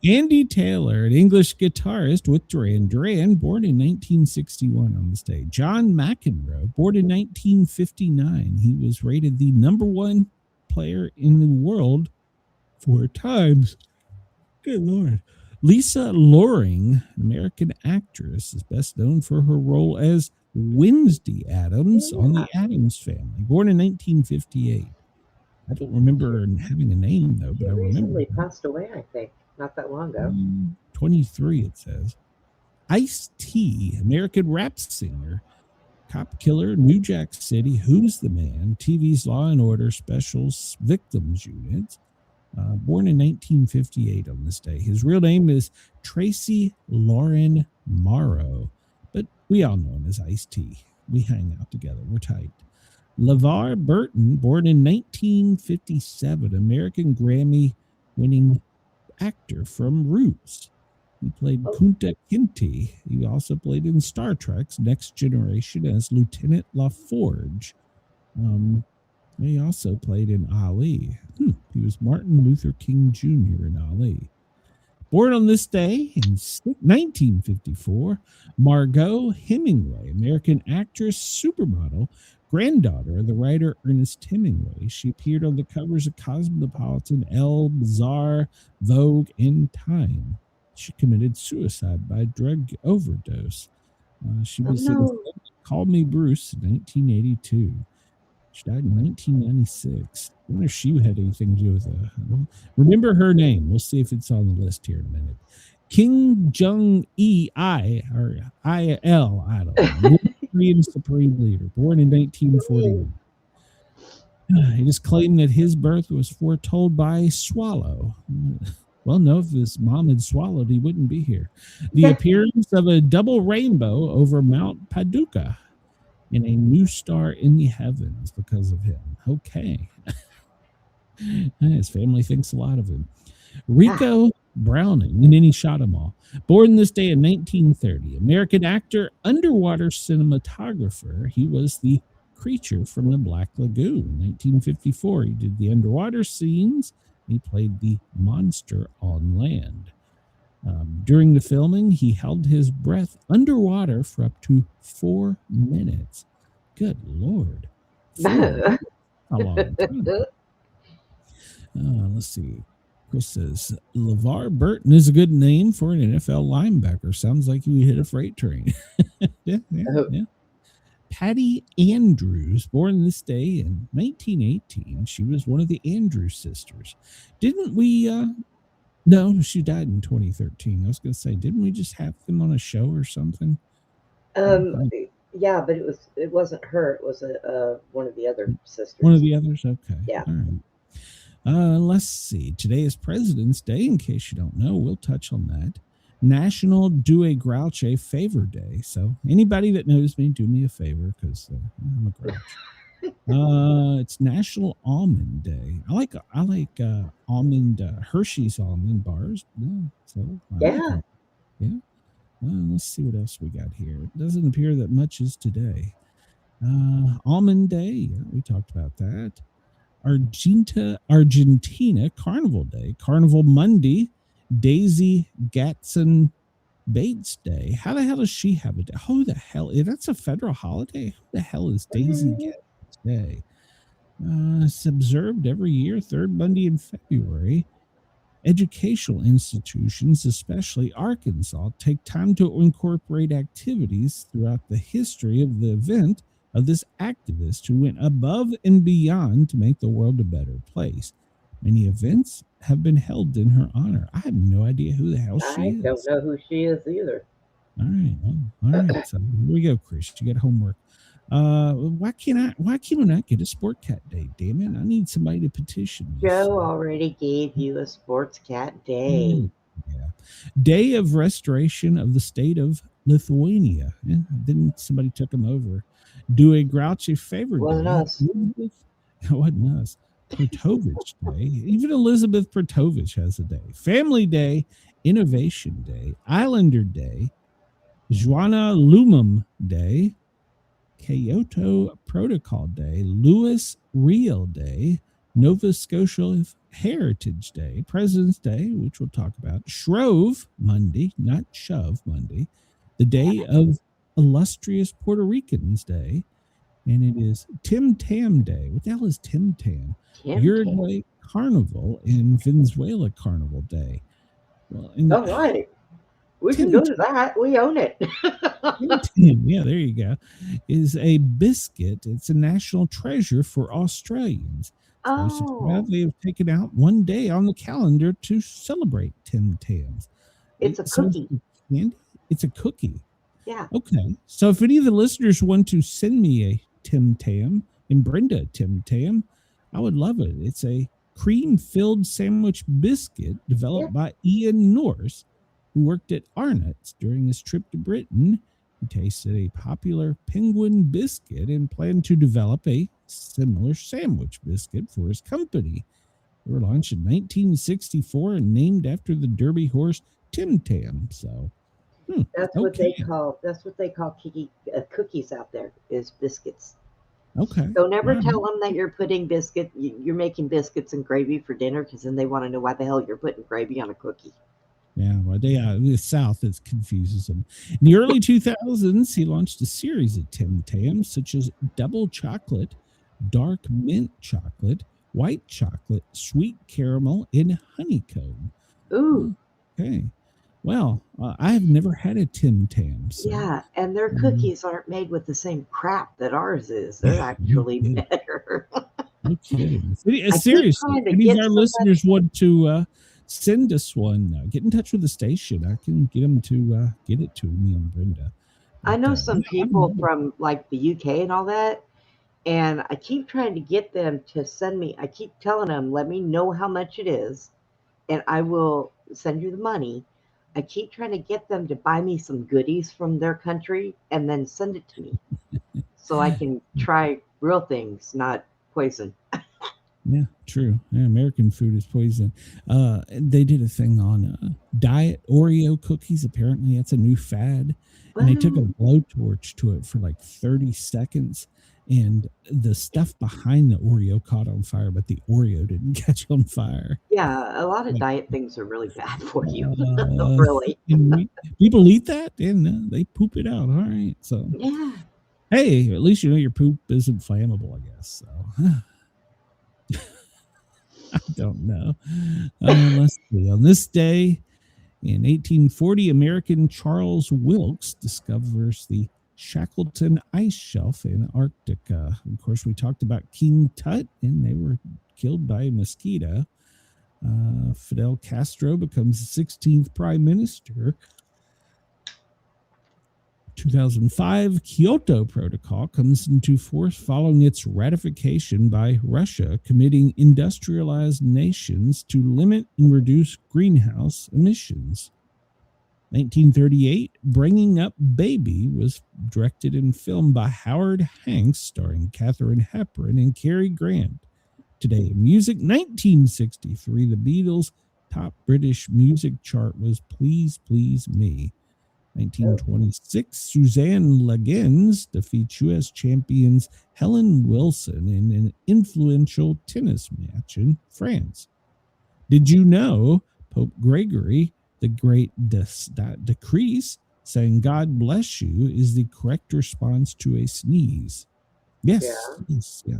Andy Taylor, an English guitarist with Duran Duran, born in 1961 on this day. John McEnroe, born in 1959. He was rated the #1 player in the world 4 times. Good Lord. Lisa Loring, an American actress, is best known for her role as Wednesday Addams on The Addams Family, born in 1958. I don't remember her having a name, though, but I remember. Recently passed away, I think, not that long ago. 23, it says. Ice-T, American rap singer, cop killer, New Jack City, Who's the Man, TV's Law and Order Special Victims Unit. Born in 1958 on this day. His real name is Tracy Lauren Morrow, but we all know him as Ice-T. We hang out together. We're tight. LeVar Burton, born in 1957, American Grammy-winning actor from Roots. He played Kunta Kinte. He also played in Star Trek's Next Generation as Lieutenant LaForge. He also played in Ali. He was Martin Luther King Jr. in Ali. Born on this day in 1954, Margot Hemingway, American actress, supermodel, granddaughter of the writer Ernest Hemingway. She appeared on the covers of Cosmopolitan, Elle, Bazaar, Vogue, and Time. She committed suicide by drug overdose. She was in Call Me Bruce in 1982. She died in 1996. I wonder if she had anything to do with it. Remember her name. We'll see if it's on the list here in a minute. Kim Jong-il, or I-L, I don't know. Korean Supreme Leader, born in 1941. It is claimed that his birth was foretold by a swallow. Well, no, if his mom had swallowed, he wouldn't be here. The appearance of a double rainbow over Mount Paducah, and a new star in the heavens because of him. Okay. His family thinks a lot of him. Rico Browning, and then he shot them all. Born this day in 1930, American actor, underwater cinematographer. He was the creature from the Black Lagoon. 1954, he did the underwater scenes. He played the monster on land. During the filming, he held his breath underwater for up to 4 minutes. Good Lord. How long? Let's see. Chris says, LeVar Burton is a good name for an NFL linebacker. Sounds like you hit a freight train. Yeah. Patty Andrews, born this day in 1918. She was one of the Andrews sisters. Didn't we... No, she died in 2013. I was going to say, didn't we just have them on a show or something? Yeah, but it wasn't her. It was one of the other sisters. One of the others? Okay. Yeah. All right. Let's see. Today is President's Day. In case you don't know, we'll touch on that. National Do a Grouch a Favor Day. So anybody that knows me, do me a favor because I'm a grouch. It's National Almond Day. I like almond Hershey's almond bars. Yeah. Let's see what else we got here. It doesn't appear that much is today. Almond Day. Yeah, we talked about that. Argentina Carnival Day. Carnival Monday. Daisy Gatson Bates Day. How the hell does she have a day? Who the hell? That's a federal holiday. Who the hell is Daisy Gatson Day? It's observed every year, third Monday in February. Educational institutions, especially Arkansas, take time to incorporate activities throughout the history of the event of this activist who went above and beyond to make the world a better place. Many events have been held in her honor. I have no idea who the hell she is. I don't know who she is either. All right. All right. So here we go, Chris. You got homework. Why can we not get a Sportcat Day? Damn it. I need somebody to petition this. Joe already gave you a Sportscat Day. Yeah. Day of Restoration of the State of Lithuania. Yeah, then somebody took them over. Do a grouchy favor. Wasn't us. It wasn't us. Protovich Day. Even Elizabeth Protovich has a day. Family Day, Innovation Day, Islander Day, Juana Lumum Day, Kyoto Protocol Day, Louis Real Day, Nova Scotia Heritage Day, President's Day, which we'll talk about, Shrove Monday, not Shove Monday, the Day of Illustrious Puerto Ricans Day, and it is Tim Tam Day. What the hell is Tim Tam? Uruguay Carnival and Venezuela Carnival Day. Well, all right. We can go to that. We own it. Yeah, there you go. Is a biscuit. It's a national treasure for Australians. So they have taken out one day on the calendar to celebrate Tim Tams. It's a cookie. Candy? It's a cookie. Yeah. Okay. So if any of the listeners want to send me a Tim Tam and Brenda a Tim Tam, I would love it. It's a cream-filled sandwich biscuit developed by Ian Norse, who worked at Arnott's during his trip to Britain. He tasted a popular penguin biscuit and planned to develop a similar sandwich biscuit for his company. They were launched in 1964 and named after the Derby horse Tim Tam. So That's what they call cookies out there is biscuits. Okay. Don't ever tell them that you're making biscuits and gravy for dinner, because then they want to know why the hell you're putting gravy on a cookie. Yeah, well, the South, it confuses them. In the early 2000s, he launched a series of Tim Tams, such as double chocolate, dark mint chocolate, white chocolate, sweet caramel, and honeycomb. Ooh. Okay. Well, I have never had a Tim Tam. So. Yeah, and their cookies aren't made with the same crap that ours is. They're actually better. No kidding. Seriously, if our listeners want to send us one, get in touch with the station. I can get them to get it to me and Brenda. I know some people from like the UK and all that, and I keep trying to get them to send me. I keep telling them, let me know how much it is, and I will send you the money. I keep trying to get them to buy me some goodies from their country and then send it to me so I can try real things, not poison. Yeah, true. Yeah, American food is poison. They did a thing on diet Oreo cookies. Apparently, that's a new fad. And they took a blowtorch to it for like 30 seconds. And the stuff behind the Oreo caught on fire, but the Oreo didn't catch on fire. Yeah, a lot of diet things are really bad for you. Really. People eat that and they poop it out. All right. So, yeah. Hey, at least you know your poop isn't flammable, I guess. So, I don't know. Let's see. On this day in 1840, American Charles Wilkes discovers the Shackleton Ice Shelf in Antarctica. Of course, we talked about King Tut, and they were killed by a mosquito. Fidel Castro becomes the 16th prime minister. 2005, Kyoto Protocol comes into force following its ratification by Russia, committing industrialized nations to limit and reduce greenhouse emissions. 1938, Bringing Up Baby was directed and filmed by Howard Hanks, starring Katharine Hepburn and Cary Grant. Today in music, 1963, the Beatles' top British music chart was Please Please Me. 1926, Suzanne Legends defeats U.S. champions Helen Wilson in an influential tennis match in France. Did you know Pope Gregory the Great decrees saying "God bless you" is the correct response to a sneeze? Yes. Yeah. Yes, yeah.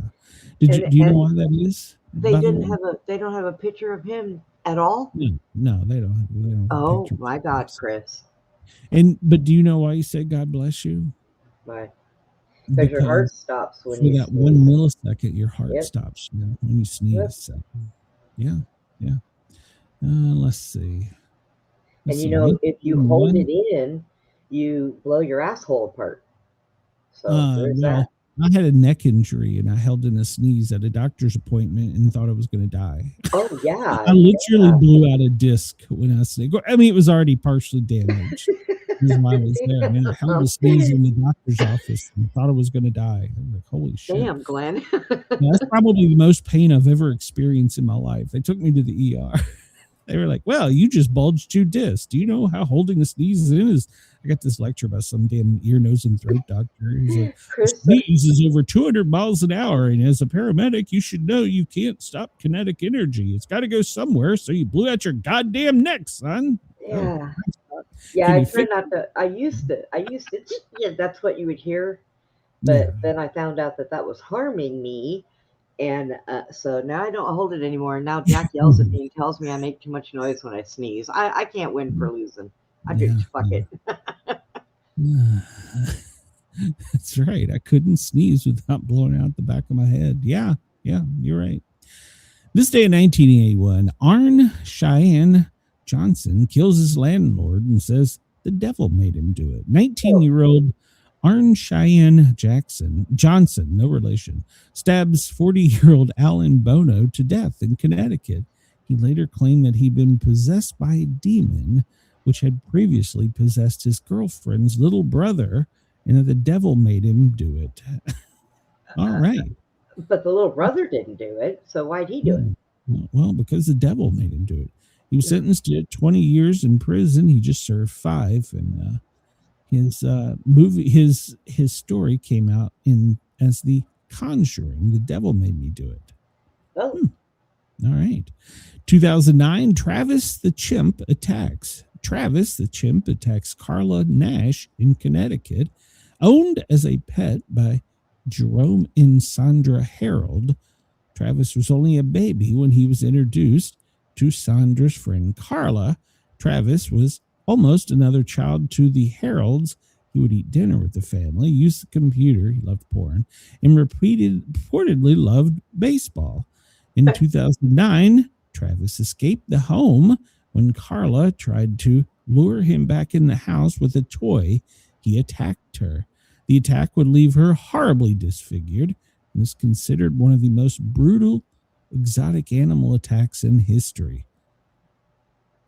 Do you know why that is? They don't have a picture of him at all? No, they don't. Oh my God, Chris. But do you know why you say "God bless you"? Why? Because your heart stops when you sneeze. For that 1 millisecond, your heart stops. When you sneeze. Yep. So, yeah. Let's see. And if you hold it in, you blow your asshole apart. So there's that. I had a neck injury and I held in a sneeze at a doctor's appointment and thought I was going to die. Oh, yeah. I literally blew out a disc when I sneezed. I mean, it was already partially damaged. That's why I was there. And I held a sneeze in the doctor's office and thought I was going to die. I was like, holy shit. Damn, Glenn. That's probably the most pain I've ever experienced in my life. They took me to the ER. They were like, well, you just bulged 2 discs. Do you know how holding a sneeze is? I got this lecture by some damn ear, nose, and throat doctor. He's like, sneeze is over 200 miles an hour. And as a paramedic, you should know you can't stop kinetic energy. It's got to go somewhere. So you blew out your goddamn neck, son. Yeah. Yeah, I try not to. I used to. Yeah, that's what you would hear. But then I found out that was harming me. And so now I don't hold it anymore. And now Jack yells at me and tells me I make too much noise when I sneeze. I can't win for losing. I just fuck it. That's right. I couldn't sneeze without blowing out the back of my head. Yeah, you're right. This day in 1981, Arn Cheyenne Johnson kills his landlord and says the devil made him do it. 19-year-old Arn Cheyenne Johnson, no relation, stabs 40-year-old Alan Bono to death in Connecticut. He later claimed that he'd been possessed by a demon, which had previously possessed his girlfriend's little brother, and that the devil made him do it. All right. But the little brother didn't do it, so why'd he do it? Well, because the devil made him do it. He was sentenced to 20 years in prison. He just served 5, and his story came out as The Conjuring. The Devil Made Me Do It. Oh. All right. 2009, Travis the chimp attacks Carla Nash in Connecticut, owned as a pet by Jerome and Sandra Harold. Travis was only a baby when he was introduced to Sandra's friend Carla. Travis was almost another child to the Harolds. He would eat dinner with the family, use the computer, he loved porn, and reportedly loved baseball. In 2009, Travis escaped the home when Carla tried to lure him back in the house with a toy. He attacked her. The attack would leave her horribly disfigured and is considered one of the most brutal exotic animal attacks in history.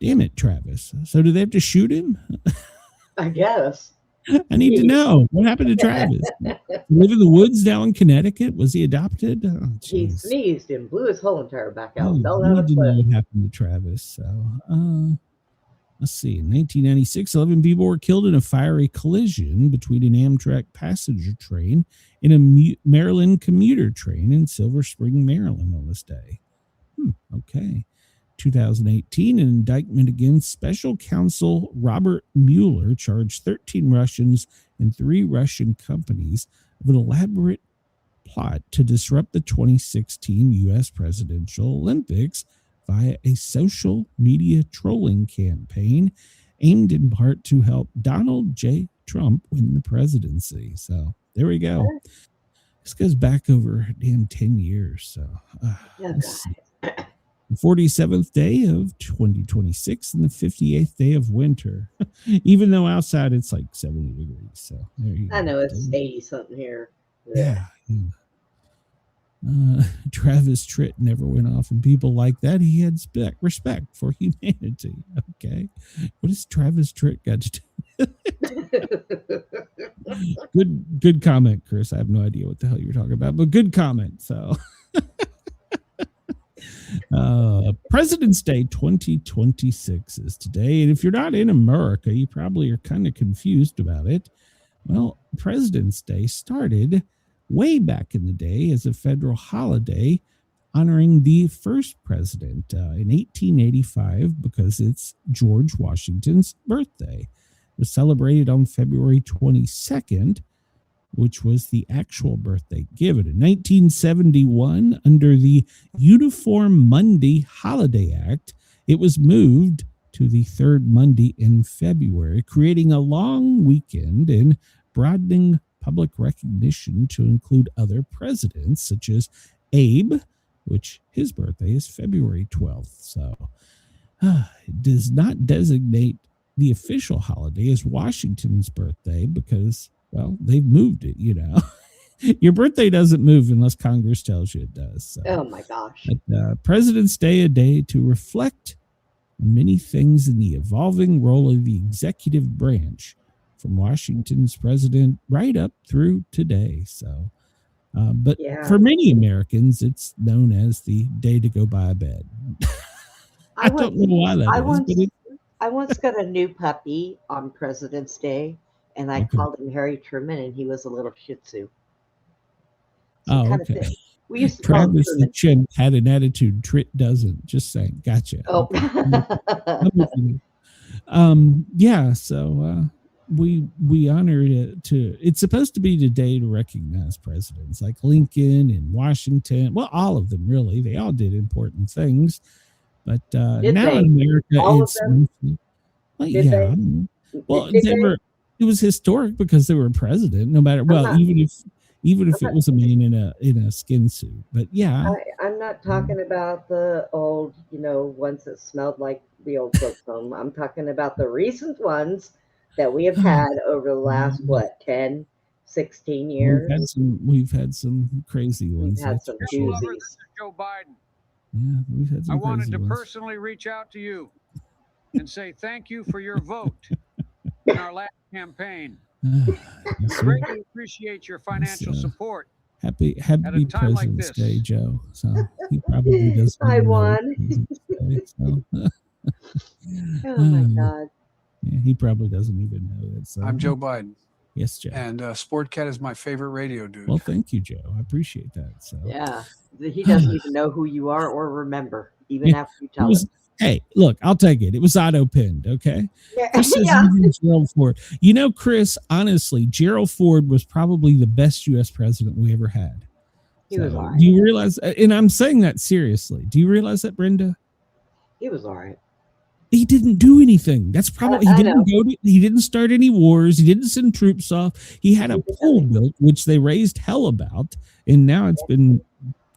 Damn it, Travis. So do they have to shoot him? I guess. I need to know. What happened to Travis? Live in the woods down in Connecticut? Was he adopted? Oh, he sneezed and blew his whole entire back out. I need to know what happened to Travis. So, let's see. In 1996, 11 people were killed in a fiery collision between an Amtrak passenger train and a Maryland commuter train in Silver Spring, Maryland on this day. Okay. 2018, an indictment against special counsel Robert Mueller charged 13 Russians and 3 Russian companies of an elaborate plot to disrupt the 2016 U.S. presidential Olympics via a social media trolling campaign aimed in part to help Donald J. Trump win the presidency. So there we go. This goes back over damn 10 years. So let's see. The 47th day of 2026 and the 58th day of winter, even though outside it's like 70 degrees. So there you go. I know it's 80 something here. Yeah. Travis Tritt never went off, and people like that. He had respect for humanity. Okay. What does Travis Tritt got to do? Good comment, Chris. I have no idea what the hell you're talking about, but good comment. So President's Day 2026 is today. And if you're not in America, you probably are kind of confused about it. Well, President's Day started way back in the day as a federal holiday honoring the first president in 1885 because it's George Washington's birthday. It was celebrated on February 22nd, which was the actual birthday given. In 1971, under the Uniform Monday Holiday Act, it was moved to the third Monday in February, creating a long weekend and broadening public recognition to include other presidents, such as Abe, which his birthday is February 12th. So it does not designate the official holiday as Washington's birthday because, well, they've moved it, you know. Your birthday doesn't move unless Congress tells you it does. So. Oh, my gosh. But, President's Day, a day to reflect on many things in the evolving role of the executive branch from Washington's president right up through today. So, but for many Americans, it's known as the day to go buy a bed. I don't know why that is. I once got a new puppy on President's Day, and I called him Harry Truman, and he was a little Shih Tzu. Okay. We used to Travis the Chimp had an attitude. Tritt doesn't. Just saying. Gotcha. Oh. Yeah. So we honor it to. It's supposed to be today to recognize presidents like Lincoln and Washington. Well, all of them really. They all did important things. But now in America, it's well, yeah. Well, it was historic because they were president. No matter even if it was a man in a skin suit. But yeah, I'm not talking about the old, ones that smelled like the old folks' home. I'm talking about the recent ones that we have had over the last 10, 16 years. We've had some crazy ones. We've had some doozies. Joe Biden. Yeah, we've had some. I wanted to ones. personally reach out to you and say thank you for your vote in our last campaign. Greatly appreciate your financial support. Happy President's Day, Joe. So he probably does. I won. Oh my God. Yeah, he probably doesn't even know that. So. I'm Joe Biden. Yes, Joe. And Sportcat is my favorite radio dude. Well, thank you, Joe. I appreciate that. So Yeah, he doesn't even know who you are or remember, even after you tell him. Hey, look, I'll take it. It was auto-pinned, okay? Yeah. Gerald Ford. You know, Chris, honestly, Gerald Ford was probably the best U.S. president we ever had. He was all right. Do you realize, and I'm saying that seriously, do you realize that, Brenda? He was all right. He didn't do anything. That's probably he didn't start any wars. He didn't send troops off. He had a pool built, which they raised hell about, and now it's been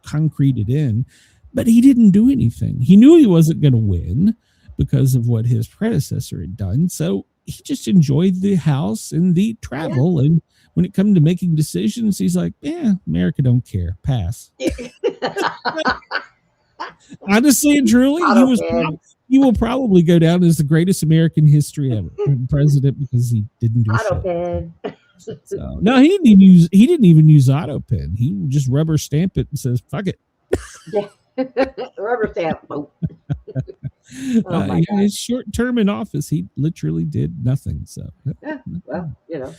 concreted in. But he didn't do anything. He knew he wasn't going to win because of what his predecessor had done. So he just enjoyed the house and the travel. Yeah. And when it comes to making decisions, he's like, "Yeah, America don't care. Pass." Honestly and truly, he will probably go down as the greatest American history ever president because he didn't do shit. So, no, he didn't even use auto pen. He would just rubber stamp it and says, "Fuck it." Rubber stamp. His short term in office, he literally did nothing. So, yeah, well, you know.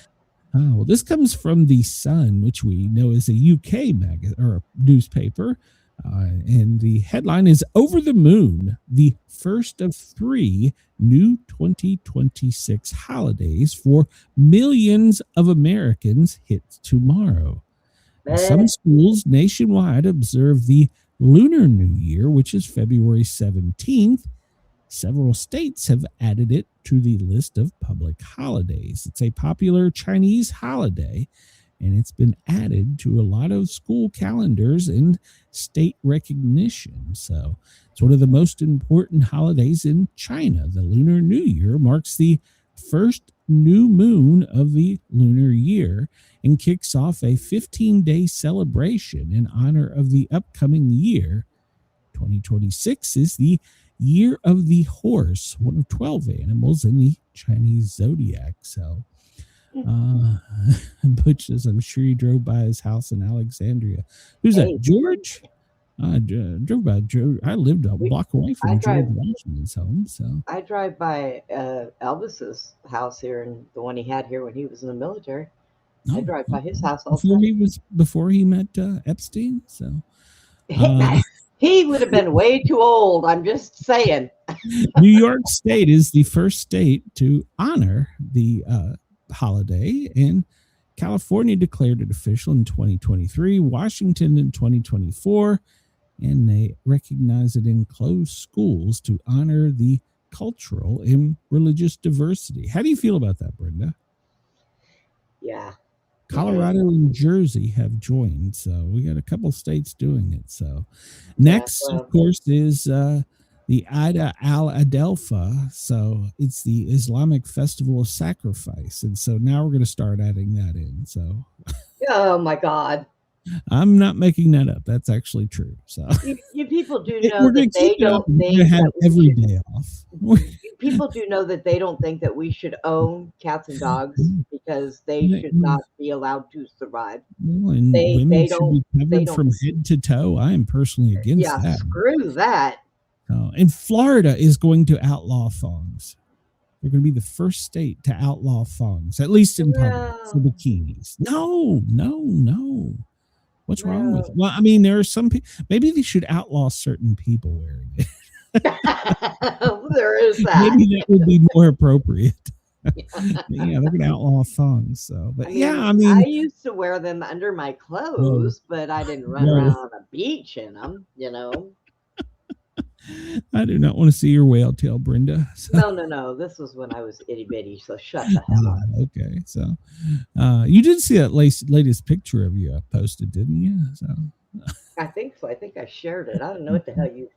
Well, this comes from the Sun, which we know is a UK magazine or a newspaper. And the headline is "Over the Moon, the first of 3 new 2026 holidays for millions of Americans hits tomorrow." Some schools nationwide observe the Lunar New Year, which is February 17th. Several states have added it to the list of public holidays. It's a popular Chinese holiday, and it's been added to a lot of school calendars and state recognition. So it's one of the most important holidays in China. The Lunar New Year marks the first new moon of the lunar year and kicks off a 15-day celebration in honor of the upcoming year. 2026 is the year of the horse, one of 12 animals in the Chinese zodiac. So Butch says, "I'm sure you drove by his house in Alexandria." Who's that? George? I drove by George. I lived a block away from George Washington's home. So I drive by Elvis's house here, and the one he had here when he was in the military. I drive by his house all the time. Before he met Epstein. So he would have been way too old. I'm just saying. New York State is the first state to honor the holiday, and California declared it official in 2023, Washington in 2024, and they recognize it in closed schools to honor the cultural and religious diversity. How do you feel about that, Brenda? Yeah. Colorado and Jersey have joined, so we got a couple states doing it. So next, of course, is the Eid al-Adha. So it's the Islamic festival of sacrifice. And so now we're going to start adding that in. So, oh my God. I'm not making that up. That's actually true. So you people do know that they don't think have every day off. People do know that they don't think that we should own cats and dogs because they should not be allowed to survive. Well, and they don't be covered from head to toe. I am personally against that. Yeah, screw that. And Florida is going to outlaw thongs. They're going to be the first state to outlaw thongs, at least in public, for bikinis. No. What's wrong with it? Well, I mean, there are some people, maybe they should outlaw certain people wearing it. There is that. Maybe that would be more appropriate. Yeah, they're going to outlaw thongs. So, but I mean, I used to wear them under my clothes, but I didn't run around on a beach in them, you know. I do not want to see your whale tail, Brenda. So. No. This was when I was itty bitty, so shut the hell up. Okay, so you did see that latest picture of you I posted, didn't you? So I think so. I think I shared it. I don't know what the hell you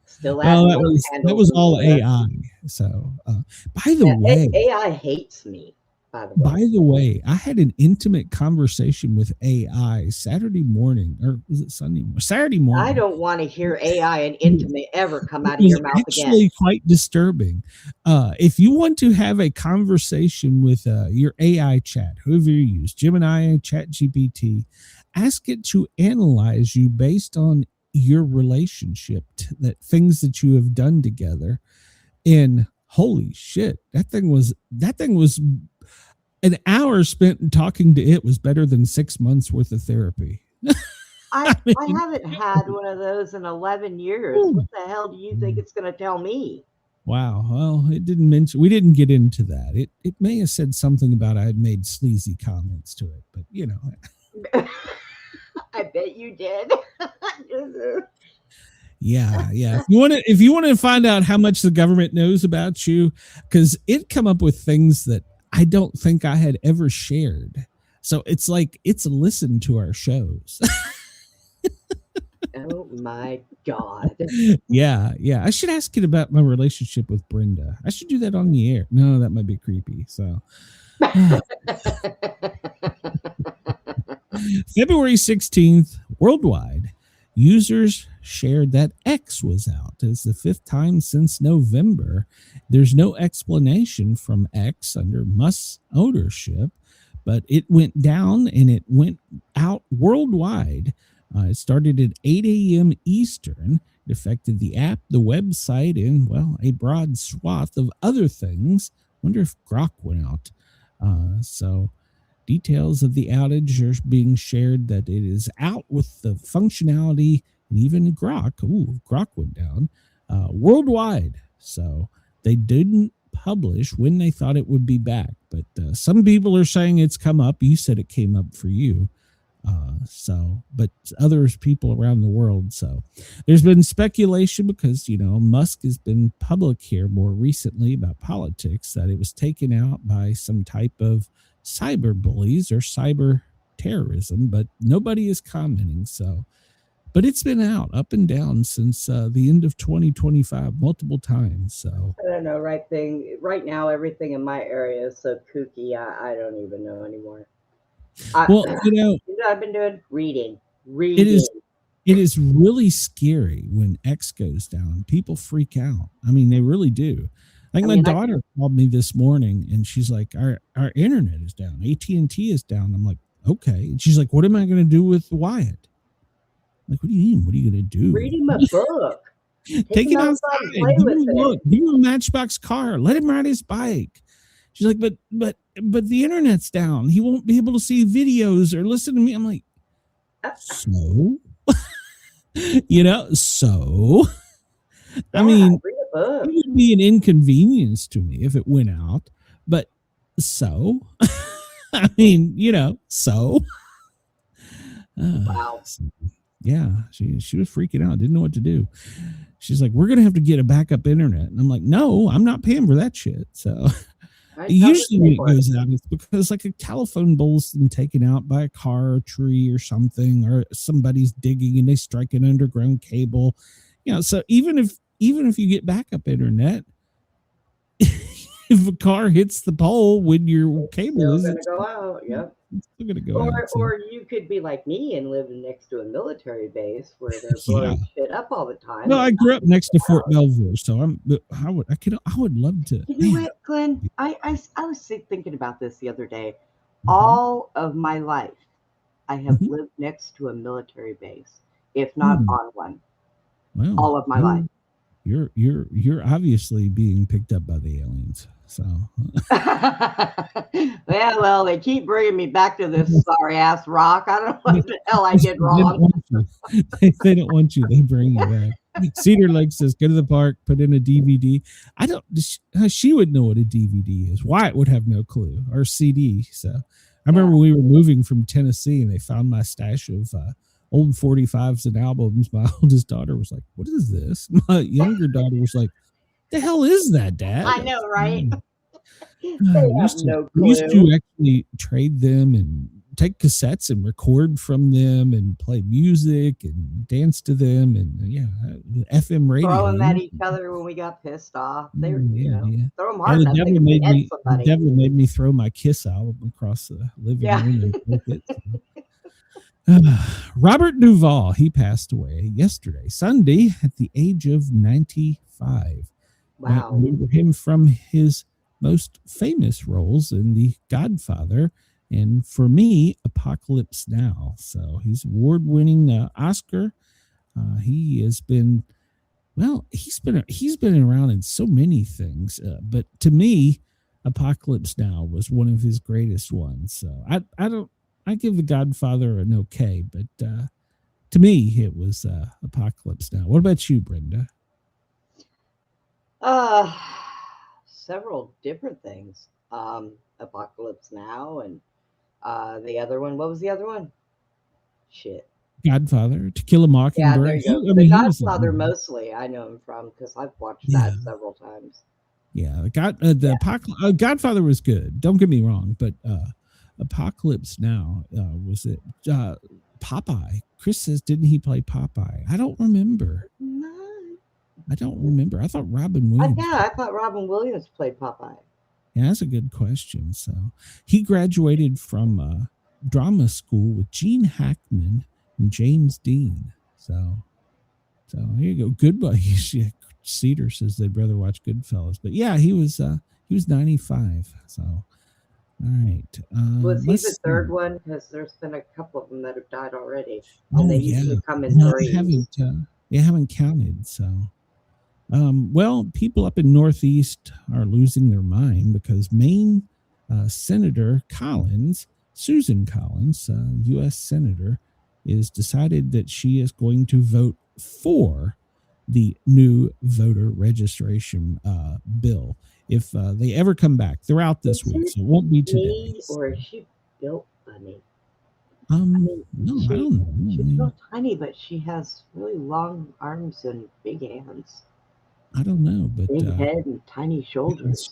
still that was all AI. So by the way, AI hates me. By the way, I had an intimate conversation with AI Saturday morning, or was it Sunday morning? Saturday morning. I don't want to hear AI and intimate ever come out of your mouth again. It's actually quite disturbing. If you want to have a conversation with your AI chat, whoever you use, Gemini, ChatGPT, ask it to analyze you based on your relationship, that things that you have done together. And holy shit, that thing was an hour spent talking to it was better than 6 months worth of therapy. I haven't had one of those in 11 years. What the hell do you think it's going to tell me? Wow. Well, it didn't mention, we didn't get into that. It may have said something about I had made sleazy comments to it, but you know. I bet you did. Yeah. If you want to find out how much the government knows about you, because it come up with things that I don't think I had ever shared. So it's like it's a listen to our shows. Oh my God. Yeah. I should ask it about my relationship with Brenda. I should do that on the air. No, that might be creepy. So February 16th, worldwide, users shared that X was out. It's the 5th time since November. There's no explanation from X under Musk's ownership, but it went down and it went out worldwide. It started at 8 a.m. Eastern. It affected the app, the website, and, well, a broad swath of other things. Wonder if Grok went out. So details of the outage are being shared that it is out with the functionality and even Grok. Ooh, Grok went down worldwide. So they didn't publish when they thought it would be back. But some people are saying it's come up. You said it came up for you. But others, people around the world. So there's been speculation because, you know, Musk has been public here more recently about politics that it was taken out by some type of cyber bullies or cyber terrorism, but nobody is commenting. So, but it's been out up and down since the end of 2025 multiple times. So I don't know. Right now, everything in my area is so kooky. I don't even know anymore. Well, you know what I've been doing? Reading. It is really scary when X goes down. People freak out. I mean, they really do. Like my daughter called me this morning and she's like, our internet is down. AT&T is down. I'm like, okay. And she's like, what am I going to do with Wyatt? I'm like, what do you mean? What are you going to do? Read him a book. Take him outside. Give him a Matchbox car. Let him ride his bike. She's like, but the internet's down. He won't be able to see videos or listen to me. I'm like, so, you know, so, I mean, it would be an inconvenience to me if it went out, but so, I mean, you know, so, wow. Yeah, she was freaking out. Didn't know what to do. She's like, we're going to have to get a backup internet. And I'm like, no, I'm not paying for that shit. So usually when it goes out, it's because like a telephone pole's been taken out by a car or tree or something, or somebody's digging and they strike an underground cable. You know, so even if you get backup internet, if a car hits the pole when your cable is going to go out, yep. It's still gonna go out, so. Or you could be like me and live next to a military base where they're blowing shit up all the time. No, I grew up next to Fort Belvoir, so I would love to. You know what, Glenn? I was thinking about this the other day. Mm-hmm. All of my life, I have lived next to a military base, if not on one. Well, all of my life. You're obviously being picked up by the aliens. So well, they keep bringing me back to this sorry ass rock. I don't know what the hell I did wrong. They don't want you. They bring you back. Cedar Lake says, go to the park, put in a DVD. She would know what a DVD is. Wyatt would have no clue, or CD. So I remember we were moving from Tennessee and they found my stash of old 45s and albums. My oldest daughter was like, what is this? My younger daughter was like, the hell is that, Dad? I know, right? We used to actually trade them and take cassettes and record from them and play music and dance to them and FM radio. Throw them at each other when we got pissed off. They were, throw them hard. The devil made me throw my Kiss album across the living room and take it. Robert Duvall, he passed away yesterday, Sunday, at the age of 95. Wow. I remember him from his most famous roles in The Godfather, and for me, Apocalypse Now. So he's award-winning Oscar. He has been Well, he's been around in so many things, but to me, Apocalypse Now was one of his greatest ones. So I give The Godfather an okay, but to me, it was Apocalypse Now. What about you, Brenda? Several different things. Apocalypse Now and the other one. What was the other one? Shit. Godfather, To Kill a Mockingbird. Yeah, there you go. The Godfather mostly I know him from because I've watched that several times. Yeah, Godfather was good. Don't get me wrong, but Apocalypse Now was it Popeye? Chris says, didn't he play Popeye? I don't remember. No. I don't remember. I thought Robin Williams. I thought Robin Williams played Popeye. Yeah, that's a good question. So he graduated from drama school with Gene Hackman and James Dean. So here you go. Goodbye. Cedar says they'd rather watch Goodfellas, but yeah, he was 95. So all right. Was he the third one? Because there's been a couple of them that have died already, and they usually come in threes. They haven't counted. So, well, people up in Northeast are losing their mind because Maine Senator Collins, Susan Collins, U.S. Senator, is decided that she is going to vote for the new voter registration bill. If they ever come back, they're out this week, so it won't be today. Or is she built funny? No, I don't know. She's real tiny, but she has really long arms and big hands. I don't know, but big head and tiny shoulders.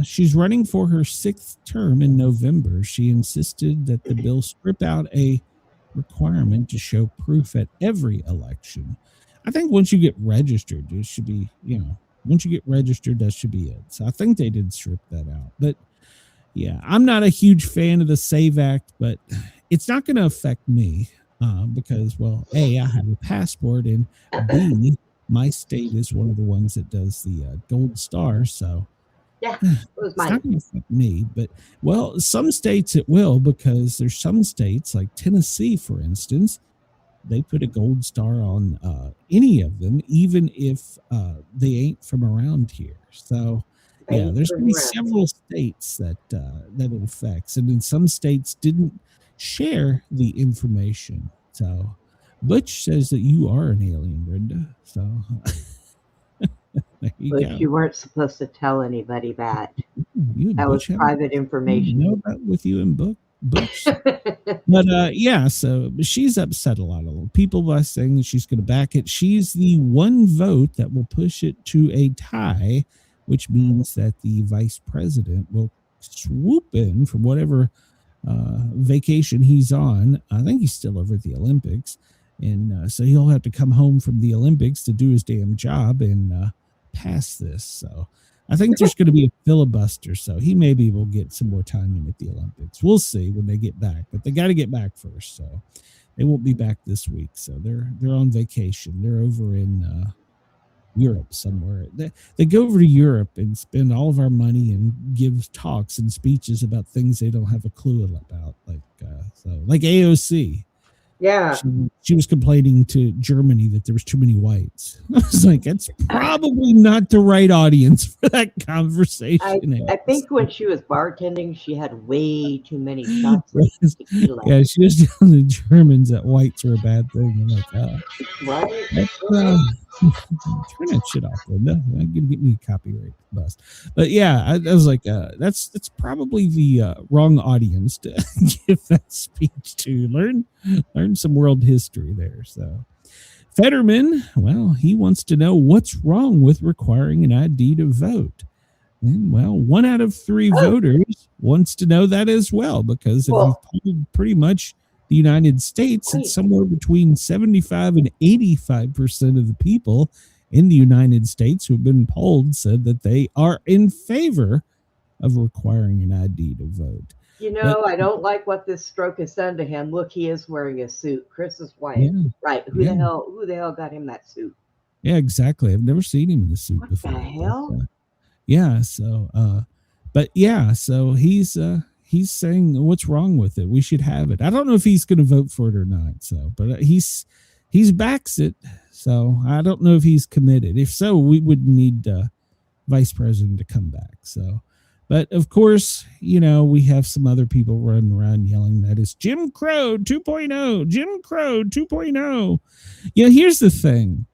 She's running for her 6th term in November. She insisted that the bill strip out a requirement to show proof at every election. I think once you get registered, it should be, once you get registered, that should be it. So I think they did strip that out. But yeah, I'm not a huge fan of the SAVE Act, but it's not going to affect me because, well, A, I have a passport, and B, my state is one of the ones that does the Gold Star. So yeah, it was mine. It's not going to affect me, but well, some states it will, because there's some states like Tennessee, for instance, they put a Gold Star on any of them, even if they ain't from around here. So yeah, there's going to be several states that it affects, and then some states didn't share the information. So Butch says that you are an alien, Brenda. So but you weren't supposed to tell anybody that. That was private information. You know that with you and Butch. But yeah, so she's upset a lot of people by saying that she's going to back it. She's the one vote that will push it to a tie, which means that the vice president will swoop in from whatever vacation he's on. I think he's still over at the Olympics. And so he'll have to come home from the Olympics to do his damn job and pass this. So I think there's going to be a filibuster. So he maybe will get some more time in at the Olympics. We'll see when they get back. But they got to get back first. So they won't be back this week. So they're on vacation. They're over in Europe somewhere. They go over to Europe and spend all of our money and give talks and speeches about things they don't have a clue about. Like AOC. Yeah. She was complaining to Germany that there was too many whites. I was like, that's probably not the right audience for that conversation. I think when she was bartending, she had way too many shots of tequila. Yeah, she was telling the Germans that whites were a bad thing. I'm like, right? Turn that shit off, Linda. I'm going to get me a copyright bust. But yeah, I was like, that's probably the wrong audience to give that speech to. Learn some world history there. So Fetterman, well, he wants to know what's wrong with requiring an ID to vote. And well, 1 out of 3 voters wants to know that as well, because if you've polled pretty much the United States, it's somewhere between 75 and 85% of the people in the United States who have been polled said that they are in favor of requiring an ID to vote. I don't like what this stroke has done to him. Look, he is wearing a suit. Chris is white. Yeah, right. Who the hell got him that suit? Yeah, exactly. I've never seen him in a suit before. What the hell? But, yeah. So, but yeah, so he's saying what's wrong with it. We should have it. I don't know if he's going to vote for it or not. So, but he backs it. So I don't know if he's committed. If so, we would need vice president to come back. So, but of course, we have some other people running around yelling that it's Jim Crow 2.0, Jim Crow 2.0. Here's the thing.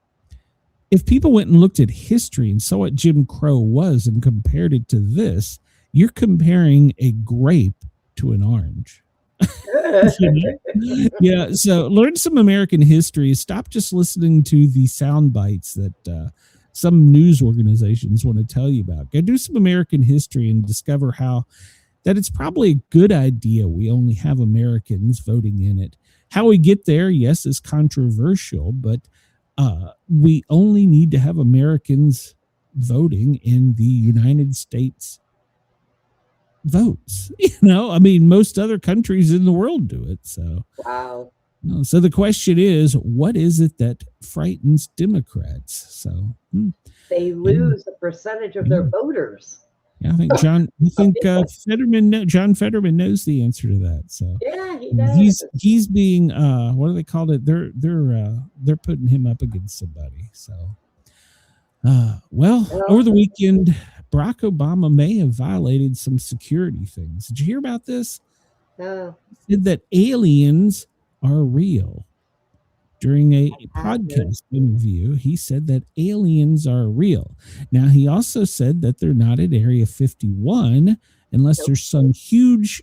If people went and looked at history and saw what Jim Crow was and compared it to this, you're comparing a grape to an orange. Yeah, so learn some American history. Stop just listening to the sound bites that some news organizations want to tell you about. Go do some American history and discover how that it's probably a good idea we only have Americans voting in it. How we get there, yes, is controversial, but we only need to have Americans voting in the United States votes. Most other countries in the world do it. So, wow. So the question is, what is it that frightens Democrats? So they lose a percentage of their voters. Yeah, I think John Fetterman knows the answer to that. So yeah, he does. He's being what do they call it? They're putting him up against somebody. So over the weekend, Barack Obama may have violated some security things. Did you hear about this? No. He said that aliens are real. During a podcast interview, he said that aliens are real. Now, he also said that they're not at Area 51 unless there's some huge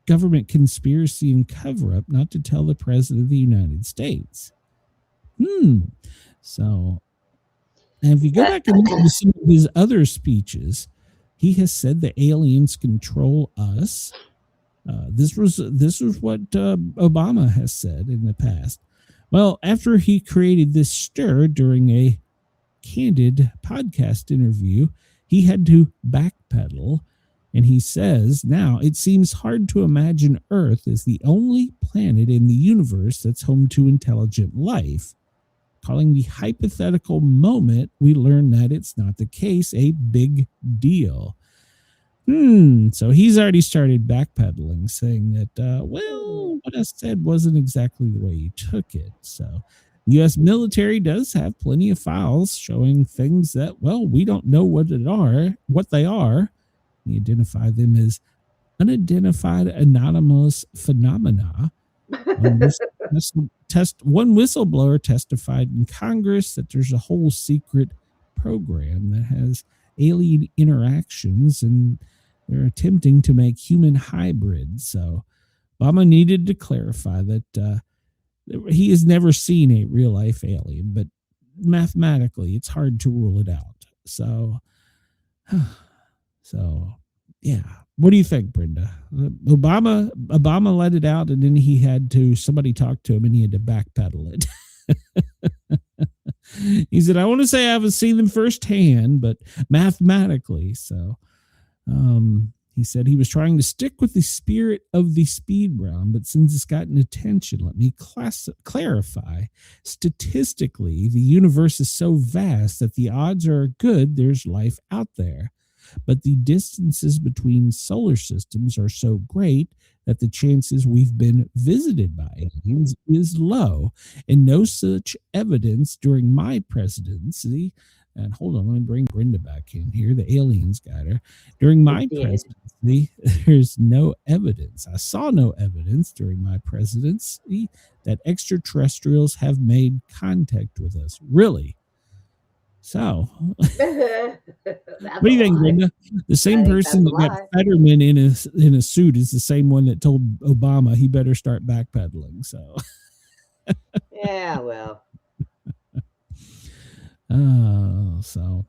government conspiracy and cover-up not to tell the President of the United States. So, and if you go back and listen to some of his other speeches, he has said the aliens control us. This was what Obama has said in the past. Well, after he created this stir during a candid podcast interview, he had to backpedal, and he says, now it seems hard to imagine Earth as the only planet in the universe that's home to intelligent life, calling the hypothetical moment we learn that it's not the case a big deal. So he's already started backpedaling, saying that, what I said wasn't exactly the way you took it. So the U.S. military does have plenty of files showing things that, we don't know what they are. We identify them as unidentified anomalous phenomena. One whistleblower testified in Congress that there's a whole secret program that has alien interactions, and they're attempting to make human hybrids. So Obama needed to clarify that he has never seen a real life alien, but mathematically it's hard to rule it out. So yeah. What do you think, Brenda? Obama let it out, and then somebody talked to him and he had to backpedal it. He said, I want to say I haven't seen them firsthand, but mathematically. So he said he was trying to stick with the spirit of the speed round, but since it's gotten attention, let me clarify. Statistically, the universe is so vast that the odds are good there's life out there. But the distances between solar systems are so great that the chances we've been visited by aliens is low, and no such evidence during my presidency. And hold on, let me bring Brenda back in here. The aliens got her. During my presidency, there's no evidence. I saw no evidence during my presidency that extraterrestrials have made contact with us. Really? So, what do you think, Brenda? The same person that got Fetterman in a suit is the same one that told Obama he better start backpedaling. So, yeah, well. So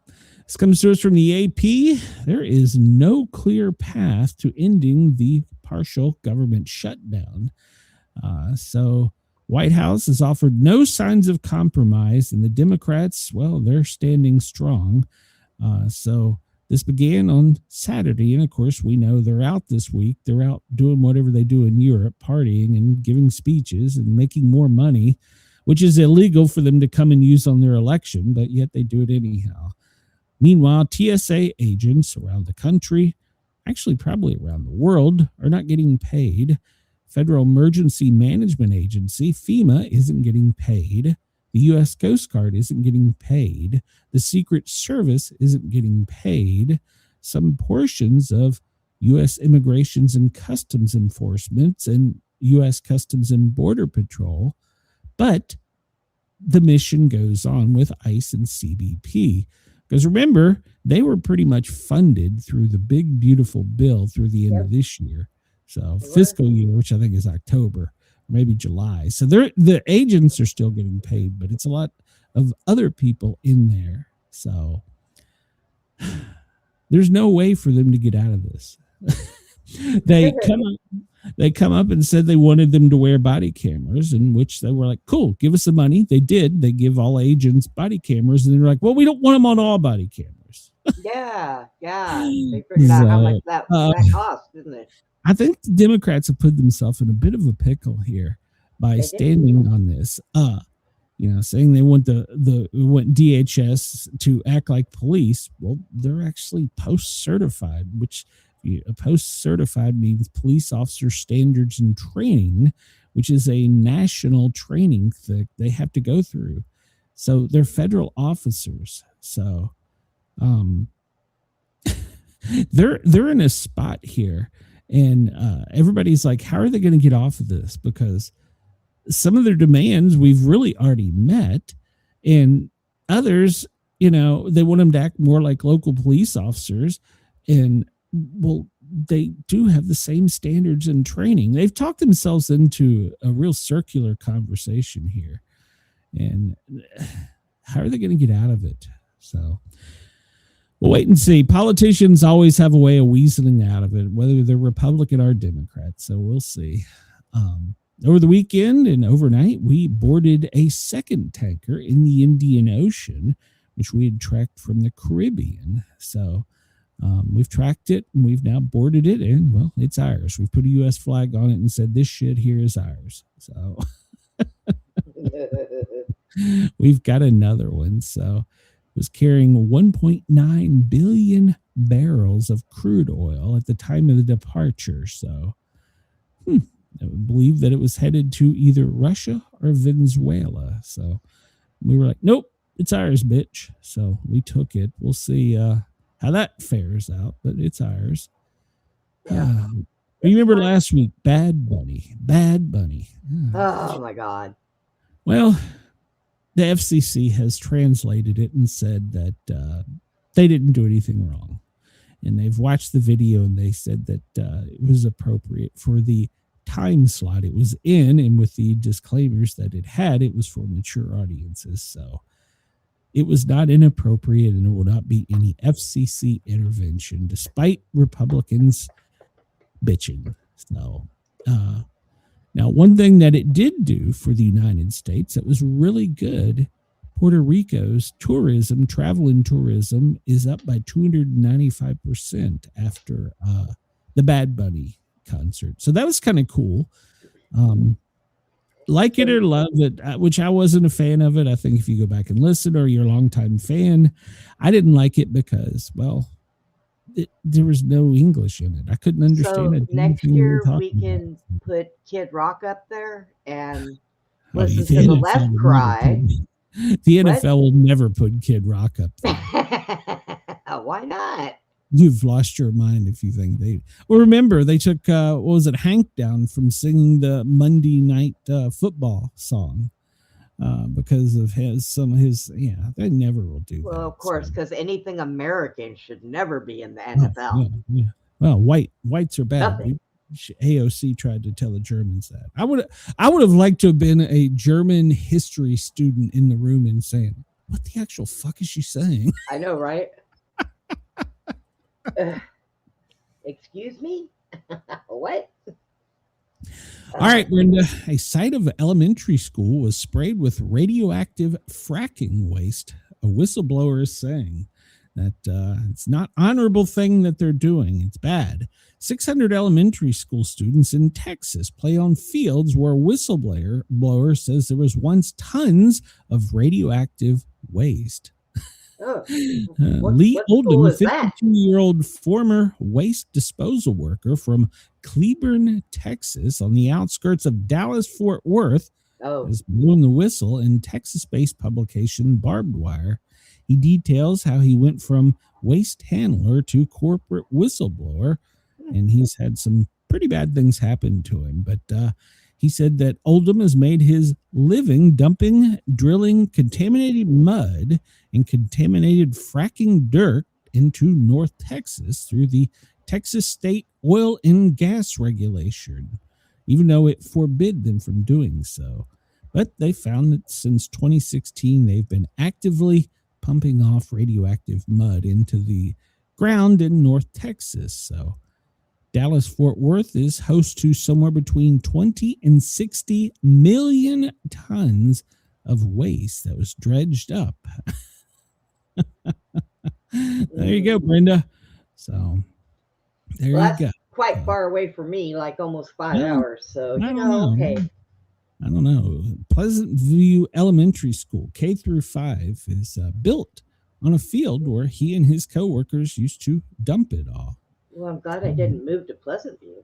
this comes to us from the AP. There is no clear path to ending the partial government shutdown. So White House has offered no signs of compromise, and the Democrats, they're standing strong. So this began on Saturday, and of course, we know they're out this week. They're out doing whatever they do in Europe, partying and giving speeches and making more money, which is illegal for them to come and use on their election, but yet they do it anyhow. Meanwhile, TSA agents around the country, actually probably around the world, are not getting paid. Federal Emergency Management Agency, FEMA, isn't getting paid. The U.S. Coast Guard isn't getting paid. The Secret Service isn't getting paid. Some portions of U.S. Immigrations and Customs Enforcement and U.S. Customs and Border Patrol. But the mission goes on with ICE and CBP. Because remember, they were pretty much funded through the big, beautiful bill through the end of this year. So fiscal year, which I think is October, maybe July. So the agents are still getting paid, but it's a lot of other people in there. So there's no way for them to get out of this. They come up and said they wanted them to wear body cameras, in which they were like, cool, give us the money. They did. They give all agents body cameras, and they're like, well, we don't want them on all body cameras. Yeah. They figured out how much that cost, didn't it? I think the Democrats have put themselves in a bit of a pickle here by standing on this. Saying they want want DHS to act like police. Well, they're actually post-certified, which post-certified means Police Officer Standards and Training, which is a national training that they have to go through. So they're federal officers. So they're in a spot here, and everybody's like, how are they going to get off of this? Because some of their demands we've really already met, and others, they want them to act more like local police officers. And well, they do have the same standards and training. They've talked themselves into a real circular conversation here. And how are they going to get out of it? So we'll wait and see. Politicians always have a way of weaseling out of it, whether they're Republican or Democrat. So we'll see. Over the weekend and overnight, we boarded a second tanker in the Indian Ocean, which we had tracked from the Caribbean. So we've tracked it, and we've now boarded it, and, well, it's ours. We've put a U.S. flag on it and said, this shit here is ours. So we've got another one. So it was carrying 1.9 billion barrels of crude oil at the time of the departure. So I would believe that it was headed to either Russia or Venezuela. So we were like, nope, it's ours, bitch. So we took it. We'll see how that fares out, but it's ours. Remember last week, Bad Bunny. Oh my God. Well, the FCC has translated it and said that they didn't do anything wrong. And they've watched the video, and they said that it was appropriate for the time slot it was in, and with the disclaimers that it was for mature audiences. So it was not inappropriate, and it will not be any FCC intervention, despite Republicans bitching. So now, one thing that it did do for the United States that was really good, Puerto Rico's travel and tourism is up by 295% after the Bad Bunny concert. So that was kind of cool. Like it or love it, which I wasn't a fan of it. I think if you go back and listen, or you're a longtime fan, I didn't like it because, well, there was no English in it. I couldn't understand it. Next year we can put Kid Rock up there and listen to the left cry. The NFL will never put Kid Rock up there. Why not? You've lost your mind if you think they. Well, remember they took Hank down from singing the Monday Night Football song because of some of his. Yeah, they never will do. Well, of course, because anything American should never be in the NFL. Yeah. Well, whites are bad. AOC tried to tell the Germans that. I would have liked to have been a German history student in the room and saying, "What the actual fuck is she saying?" I know, right? Excuse me? What? All right, Brenda. A site of elementary school was sprayed with radioactive fracking waste. A whistleblower is saying that it's not an honorable thing that they're doing. It's bad. 600 elementary school students in Texas play on fields where a whistleblower says there was once tons of radioactive waste. Lee Oldham, a 52-year-old former waste disposal worker from Cleburne, Texas, on the outskirts of Dallas-Fort Worth, has blown the whistle in Texas-based publication Barbed Wire. He details how he went from waste handler to corporate whistleblower, and he's had some pretty bad things happen to him. But he said that Oldham has made his living dumping, drilling contaminated mud and contaminated fracking dirt into North Texas through the Texas State Oil and Gas Regulation, even though it forbid them from doing so. But they found that since 2016, they've been actively pumping off radioactive mud into the ground in North Texas. So Dallas-Fort Worth is host to somewhere between 20 and 60 million tons of waste that was dredged up. There you go, Brenda. So there you go. Quite far away from me, like almost 5 hours. So, okay. I don't know. Pleasant View Elementary School, K through 5, is built on a field where he and his coworkers used to dump it all. Well, I'm glad I didn't move to Pleasant View.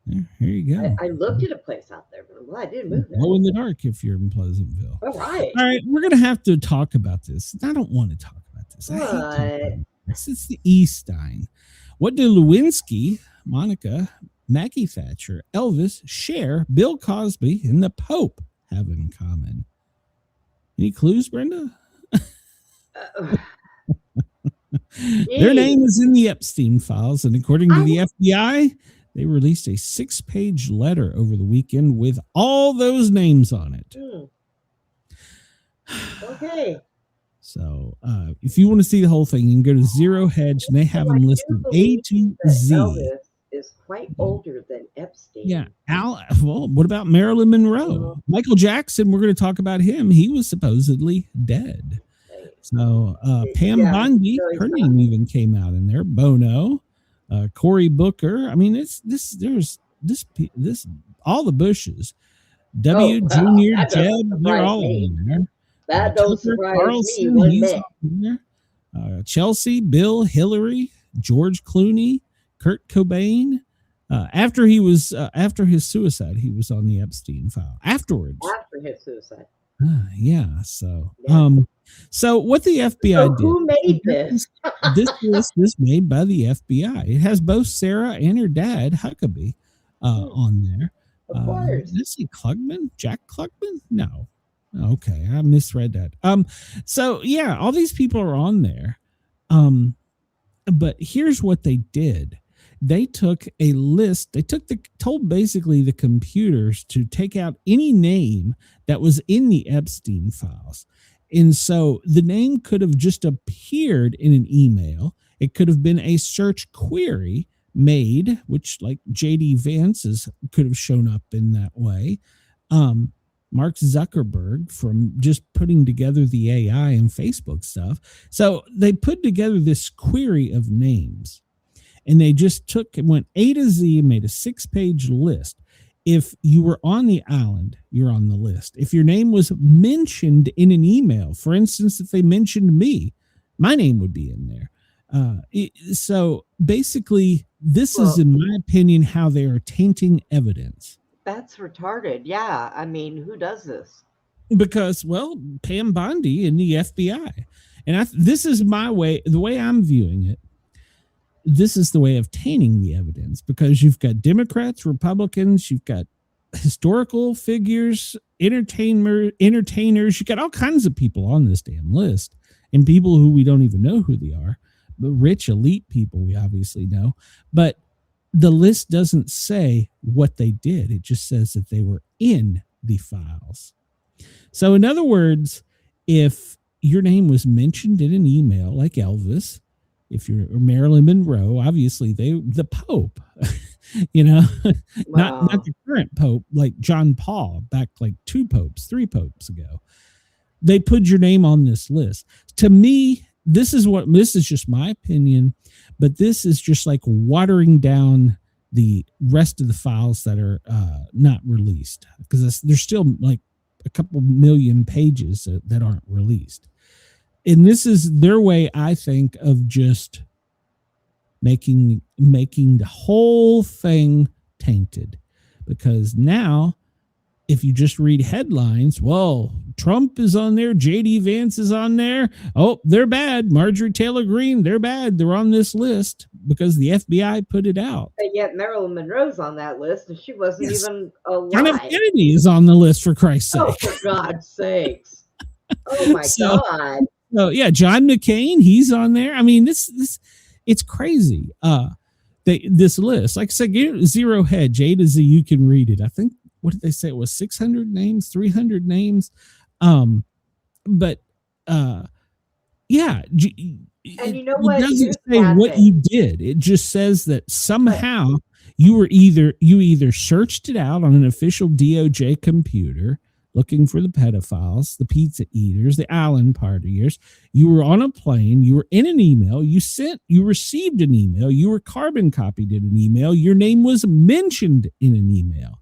Yeah, here you go. I looked at a place out there, but I'm glad I didn't move there. Glow in the dark if you're in Pleasantville. All right. All right, we're going to have to talk about this. I don't want to talk about this. I hate talking about this. It's the Eastine. What do Lewinsky, Monica, Maggie Thatcher, Elvis, Cher, Bill Cosby, and the Pope have in common? Any clues, Brenda? Their name is in the Epstein files, and according to the FBI, they released a 6-page letter over the weekend with all those names on it. Okay. So if you want to see the whole thing, you can go to Zero Hedge, and they have them listed A to Z. Elvis is quite older than Epstein. Yeah. Well, what about Marilyn Monroe? Michael Jackson, we're going to talk about him. He was supposedly dead. So Pam Bondi, her name even came out in there. Bono, Cory Booker. I mean, there's all the Bushes. Junior, Jeb, they're all in there. That don't surprise me one bit. Chelsea, Bill, Hillary, George Clooney, Kurt Cobain. After his suicide, he was on the Epstein file. Afterwards. After his suicide. Yeah. So, so what the FBI did? Who made this? This list is made by the FBI. It has both Sarah and her dad, Huckabee, on there. Of course. Let's see, Klugman? Jack Klugman? No. Okay, I misread that. So yeah, all these people are on there. But here's what they did. They took a list. They told basically the computers to take out any name that was in the Epstein files. And so the name could have just appeared in an email. It could have been a search query made, which like JD Vance's could have shown up in that way. Mark Zuckerberg from just putting together the AI and Facebook stuff. So they put together this query of names, and they just went A to Z and made a 6-page list. If you were on the island, you're on the list. If your name was mentioned in an email, for instance, if they mentioned me, my name would be in there. So basically, this is, in my opinion, how they are tainting evidence. That's retarded. Yeah. I mean, who does this? Because, well, Pam Bondi and the FBI. And this is my way, the way I'm viewing it. This is the way of tainting the evidence, because you've got Democrats, Republicans, you've got historical figures, entertainers, you've got all kinds of people on this damn list, and people who we don't even know who they are, but rich elite people we obviously know. But the list doesn't say what they did. It just says that they were in the files. So in other words, if your name was mentioned in an email like Elvis, if you're Marilyn Monroe, obviously the Pope, not the current Pope, like John Paul, back like 3 popes ago, they put your name on this list. To me, this is just my opinion, but this is just like watering down the rest of the files that are not released, because there's still like a couple million pages that aren't released. And this is their way, I think, of just making the whole thing tainted, because now if you just read headlines, well, Trump is on there, JD Vance is on there. Oh, they're bad. Marjorie Taylor Greene, they're bad. They're on this list because the FBI put it out. And yet Marilyn Monroe's on that list, and she wasn't even alive. John F. Kennedy is on the list, for Christ's sake. Oh, for God's sakes. Oh, my God. So, yeah, John McCain, he's on there. I mean, this it's crazy. This list, like I said, zero hedge, A to Z, you can read it. I think, what did they say? It was 600 names, 300 names. But yeah. And you know what? It doesn't say what you did. It just says that somehow you either searched it out on an official DOJ computer looking for the pedophiles, the pizza eaters, the island partiers. You were on a plane. You were in an email. You received an email. You were carbon copied in an email. Your name was mentioned in an email.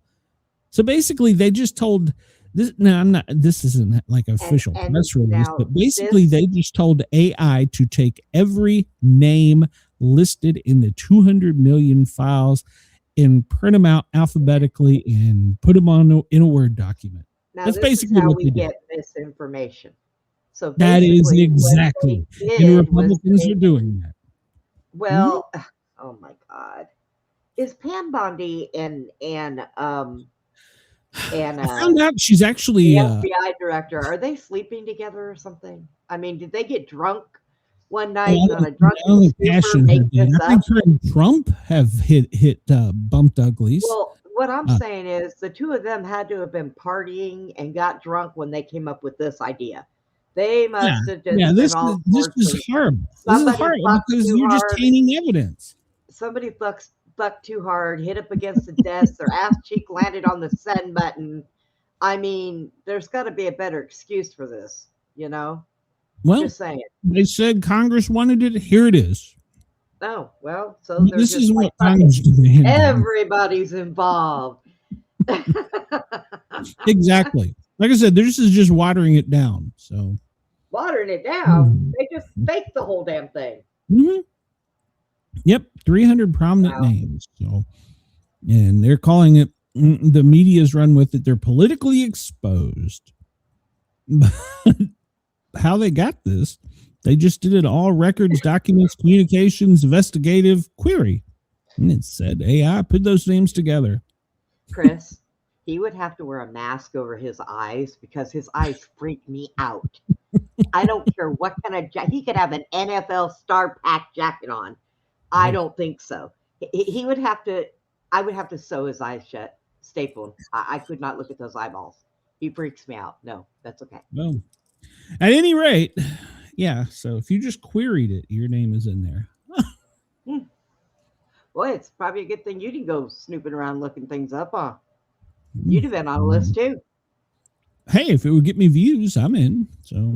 So basically, they just told this. Now, this isn't like official press release, but basically, they just told AI to take every name listed in the 200 million files and print them out alphabetically and put them in a Word document. Now, that's this basically is how what we get misinformation. So that is exactly, and the Republicans are doing that. Well, oh my God, is Pam Bondi and I found out she's actually the FBI director. Are they sleeping together or something? I mean, did they get drunk one night on a drunken stupor? I think her and Trump have hit bumped uglies. Well, what I'm saying is the two of them had to have been partying and got drunk when they came up with this idea. They must have just this is horrible. This is horrible because you're just tainting evidence. Somebody bucked too hard, hit up against the desk, their ass cheek landed on the send button. I mean, there's got to be a better excuse for this, you know? Well, just saying. They said Congress wanted it. Here it is. Oh, well, so this is what Congress demanded. Everybody's involved. Exactly. Like I said, this is just watering it down. So watering it down? They just faked the whole damn thing. Mm-hmm. Yep, 300 prominent names. So, and they're calling it, the media's run with it, they're politically exposed. But how they got this, they just did it all records, documents, communications, investigative query. And it said AI put those names together. Chris, he would have to wear a mask over his eyes because his eyes freak me out. I don't care what kind of he could have an NFL star pack jacket on. I don't think so. He would have to, I would have to sew his eyes shut, staple them. I could not look at those eyeballs. He freaks me out. No, that's okay. Well, at any rate, yeah. So if you just queried it, your name is in there. Boy, it's probably a good thing you didn't go snooping around looking things up, huh? You'd have been on a list too. Hey, if it would get me views, I'm in. So.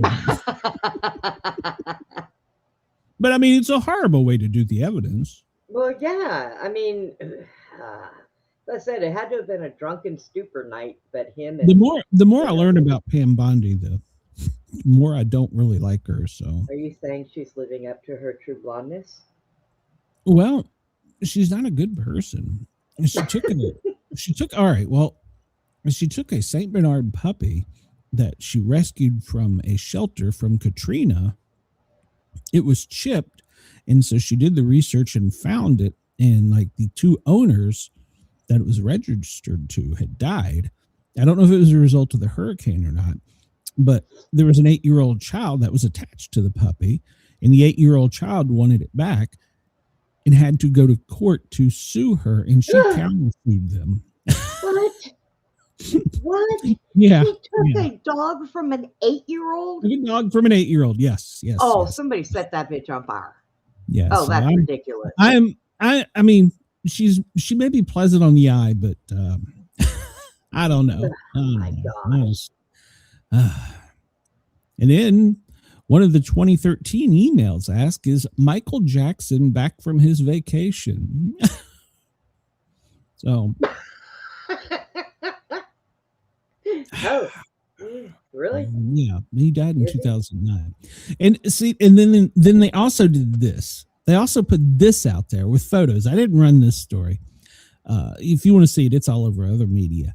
But I mean, it's a horrible way to do the evidence. Well, yeah. I mean, like I said, it had to have been a drunken stupor night. But him and the more I learn about Pam Bondi, the more I don't really like her. So, are you saying she's living up to her true blondness? Well, she's not a good person. She took a Saint Bernard puppy that she rescued from a shelter from Katrina. It was chipped, and so she did the research and found it, and like the two owners that it was registered to had died. I don't know if it was a result of the hurricane or not, but there was an 8-year-old child that was attached to the puppy, and the 8-year-old child wanted it back and had to go to court to sue her, and she countersued them. What? What? Yeah. He took a dog from an 8-year-old? A dog from an 8-year-old, yes. Oh, yes. Somebody set that bitch on fire. Yes. Oh, that's ridiculous. I mean, she may be pleasant on the eye, but I don't know. Oh my God. And then one of the 2013 emails asked, is Michael Jackson back from his vacation? So. Oh, really? Yeah, he died in 2009. And see, and then they also did this. They also put this out there with photos. I didn't run this story. If you want to see it, it's all over other media.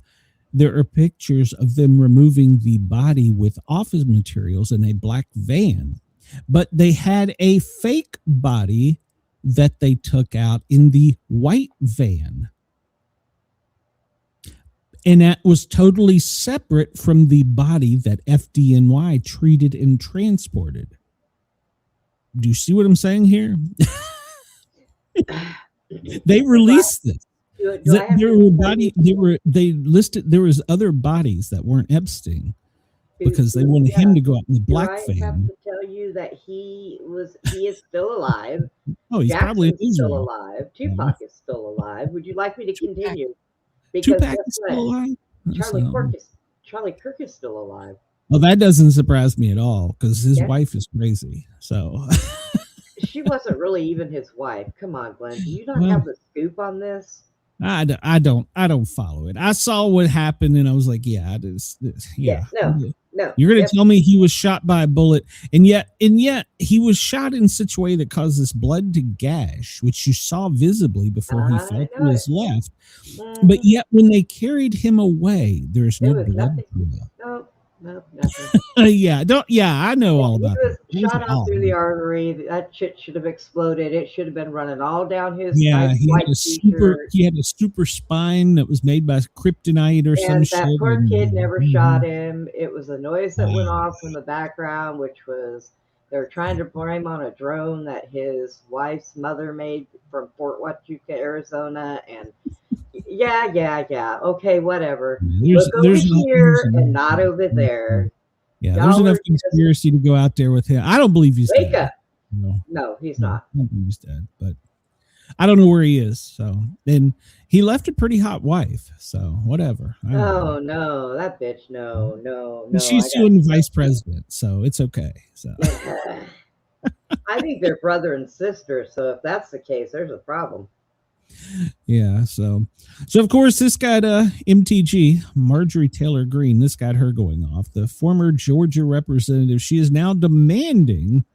there are pictures of them removing the body with office materials in a black van, but they had a fake body that they took out in the white van. And that was totally separate from the body that FDNY treated and transported. Do you see what I'm saying here? They released this. They listed there was other bodies that weren't Epstein because they wanted him to go out in the black van. I have to tell you that he is still alive. Oh, he's probably still alive. Tupac is still alive. Would you like me to continue? Because Tupac is still alive. Charlie Kirk is still alive. Well, that doesn't surprise me at all because his wife is crazy. So she wasn't really even his wife. Come on, Glenn. Do you not have the scoop on this? I don't follow it. I saw what happened and I was like, yeah. No. You're going to tell me he was shot by a bullet, and yet he was shot in such a way that caused this blood to gash, which you saw visibly before he fell to his left. But yet when they carried him away, there's no blood. No, nothing. I know all about it. He was shot out through the artery. That shit should have exploded. It should have been running all down his he had a super spine that was made by kryptonite or some shit. And that poor kid never shot him. It was a noise that went off in the background, which was they were trying to blame on a drone that his wife's mother made from Fort Huachuca, Arizona, and yeah. Okay, whatever. Look over here and not over there. Yeah, there's enough conspiracy to go out there with him. I don't believe he's dead. Wake up. No, he's not. I don't believe he's dead, but I don't know where he is. So then he left a pretty hot wife. So whatever. Oh no, that bitch. No. She's suing the vice president, so it's okay. So I think they're brother and sister. So if that's the case, there's a problem. Yeah, so of course this got MTG, Marjorie Taylor Greene, this got her going off. The former Georgia representative, she is now demanding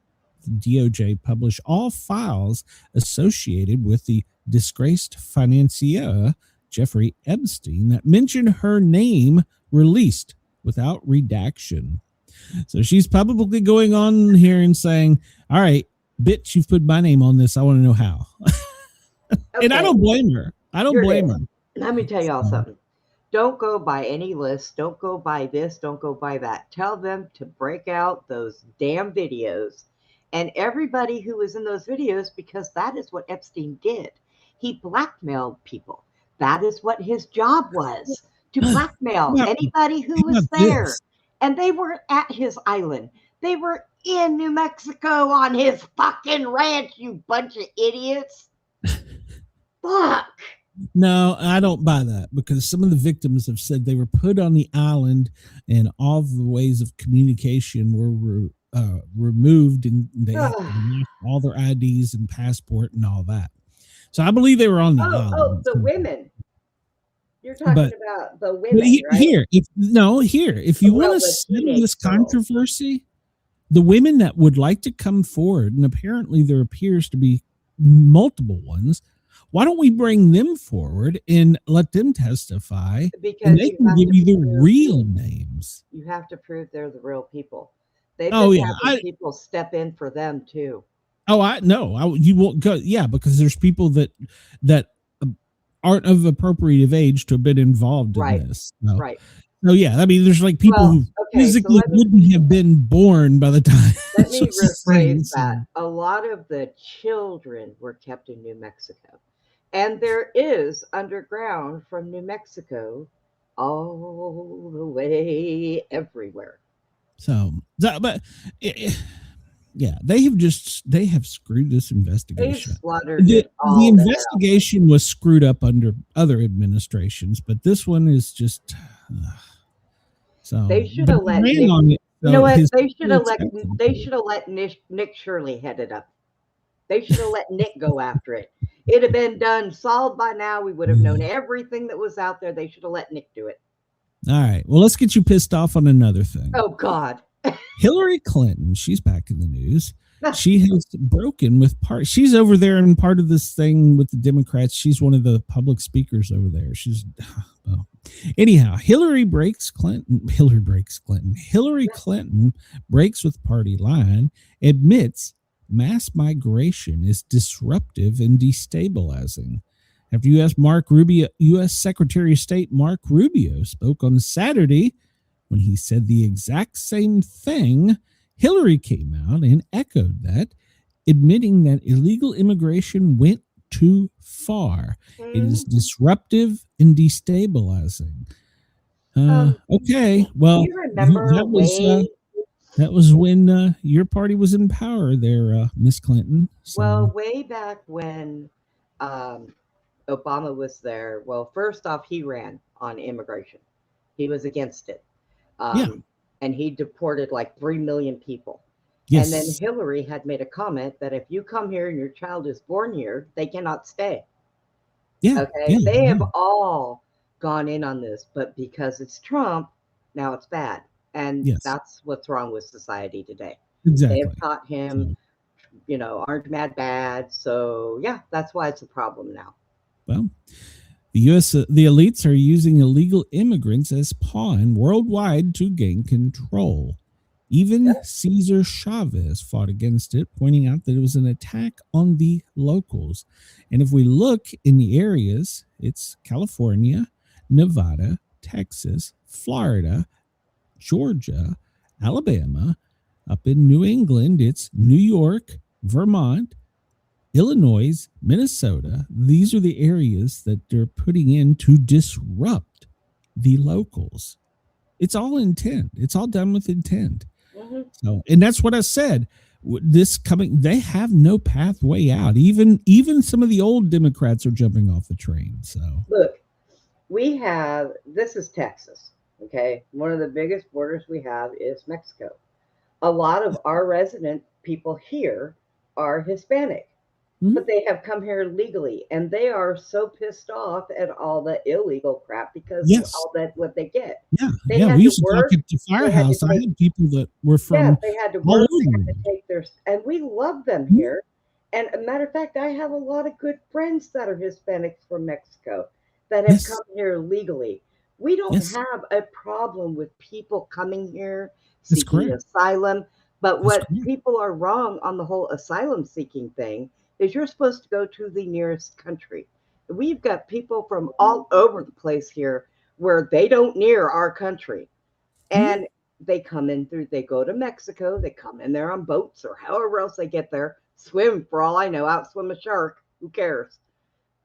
the DOJ publish all files associated with the disgraced financier Jeffrey Epstein that mention her name released without redaction. So she's publicly going on here and saying, all right, bitch, you've put my name on this. I want to know how. Okay. And I don't blame her. Let me tell y'all something. Don't go by any list. Don't go by this. Don't go by that. Tell them to break out those damn videos and everybody who was in those videos, because that is what Epstein did. He blackmailed people. That is what his job was, to blackmail anybody who was there. And they weren't at his island. They were in New Mexico on his fucking ranch, you bunch of idiots. Fuck. No, I don't buy that, because some of the victims have said they were put on the island and all the ways of communication were removed, and they had to all their IDs and passport and all that. So I believe they were on the island. Oh, the women. You're talking about the women, right? If you want to settle this controversy, the women that would like to come forward, and apparently there appears to be multiple ones, why don't we bring them forward and let them testify? Because and they can give you the real names. You have to prove they're the real people. They've been having people step in for them too. Oh, I know. You won't go. Yeah, because there's people that aren't of appropriate age to have been involved in this. No. Right. So yeah, I mean, there's like people who physically wouldn't have been born by the time. Let me rephrase that. A lot of the children were kept in New Mexico. And there is underground from New Mexico all the way everywhere. So, but yeah, they have screwed this investigation. The investigation was screwed up under other administrations, but this one is just so. They should have let Nick, on it, you know what? They should have let Nick Shirley head it up. They should have let Nick go after it. It'd have been done, solved by now. We would have known everything that was out there. They should have let Nick do it. All right. Well, let's get you pissed off on another thing. Oh, God. Hillary Clinton, she's back in the news. She has broken with she's over there in part of this thing with the Democrats. She's one of the public speakers over there. Anyhow, Hillary Clinton breaks with party line, admits mass migration is disruptive and destabilizing. After U.S. Secretary of State Mark Rubio spoke on Saturday when he said the exact same thing, Hillary came out and echoed that, admitting that illegal immigration went too far. It is disruptive and destabilizing. Okay, well, you remember that was when your party was in power there, Miss Clinton. So. Well, way back when Obama was there, well, first off, he ran on immigration. He was against it. And he deported like 3 million people. Yes. And then Hillary had made a comment that if you come here and your child is born here, they cannot stay. Yeah. Okay. Yeah, they have all gone in on this, but because it's Trump, now it's bad. And that's what's wrong with society today. Exactly. They have taught him, orange mad bad. So yeah, that's why it's a problem now. Well, the elites are using illegal immigrants as pawn worldwide to gain control. Even Cesar Chavez fought against it, pointing out that it was an attack on the locals. And if we look in the areas, it's California, Nevada, Texas, Florida, Georgia, Alabama. Up in New England, it's New York, Vermont, Illinois, Minnesota. These are the areas that they're putting in to disrupt the locals. It's all intent. It's all done with intent. Mm-hmm. So, and that's what I said. They have no pathway out. Even some of the old Democrats are jumping off the train. So look, this is Texas. Okay. One of the biggest borders we have is Mexico. A lot of our resident people here are Hispanic. Mm-hmm. But they have come here legally, and they are so pissed off at all the illegal crap because of all that what they get. Yeah, we used to work at the firehouse. I had people that were from. Yeah, they had to work. They had to take and we love them here. And a matter of fact, I have a lot of good friends that are Hispanics from Mexico that have come here legally. We don't have a problem with people coming here seeking asylum. But what people are wrong on the whole asylum seeking thing is you're supposed to go to the nearest country. We've got people from all over the place here where they don't near our country. And they come in they go to Mexico, they come in there on boats or however else they get there, swim for all I know, outswim a shark, who cares?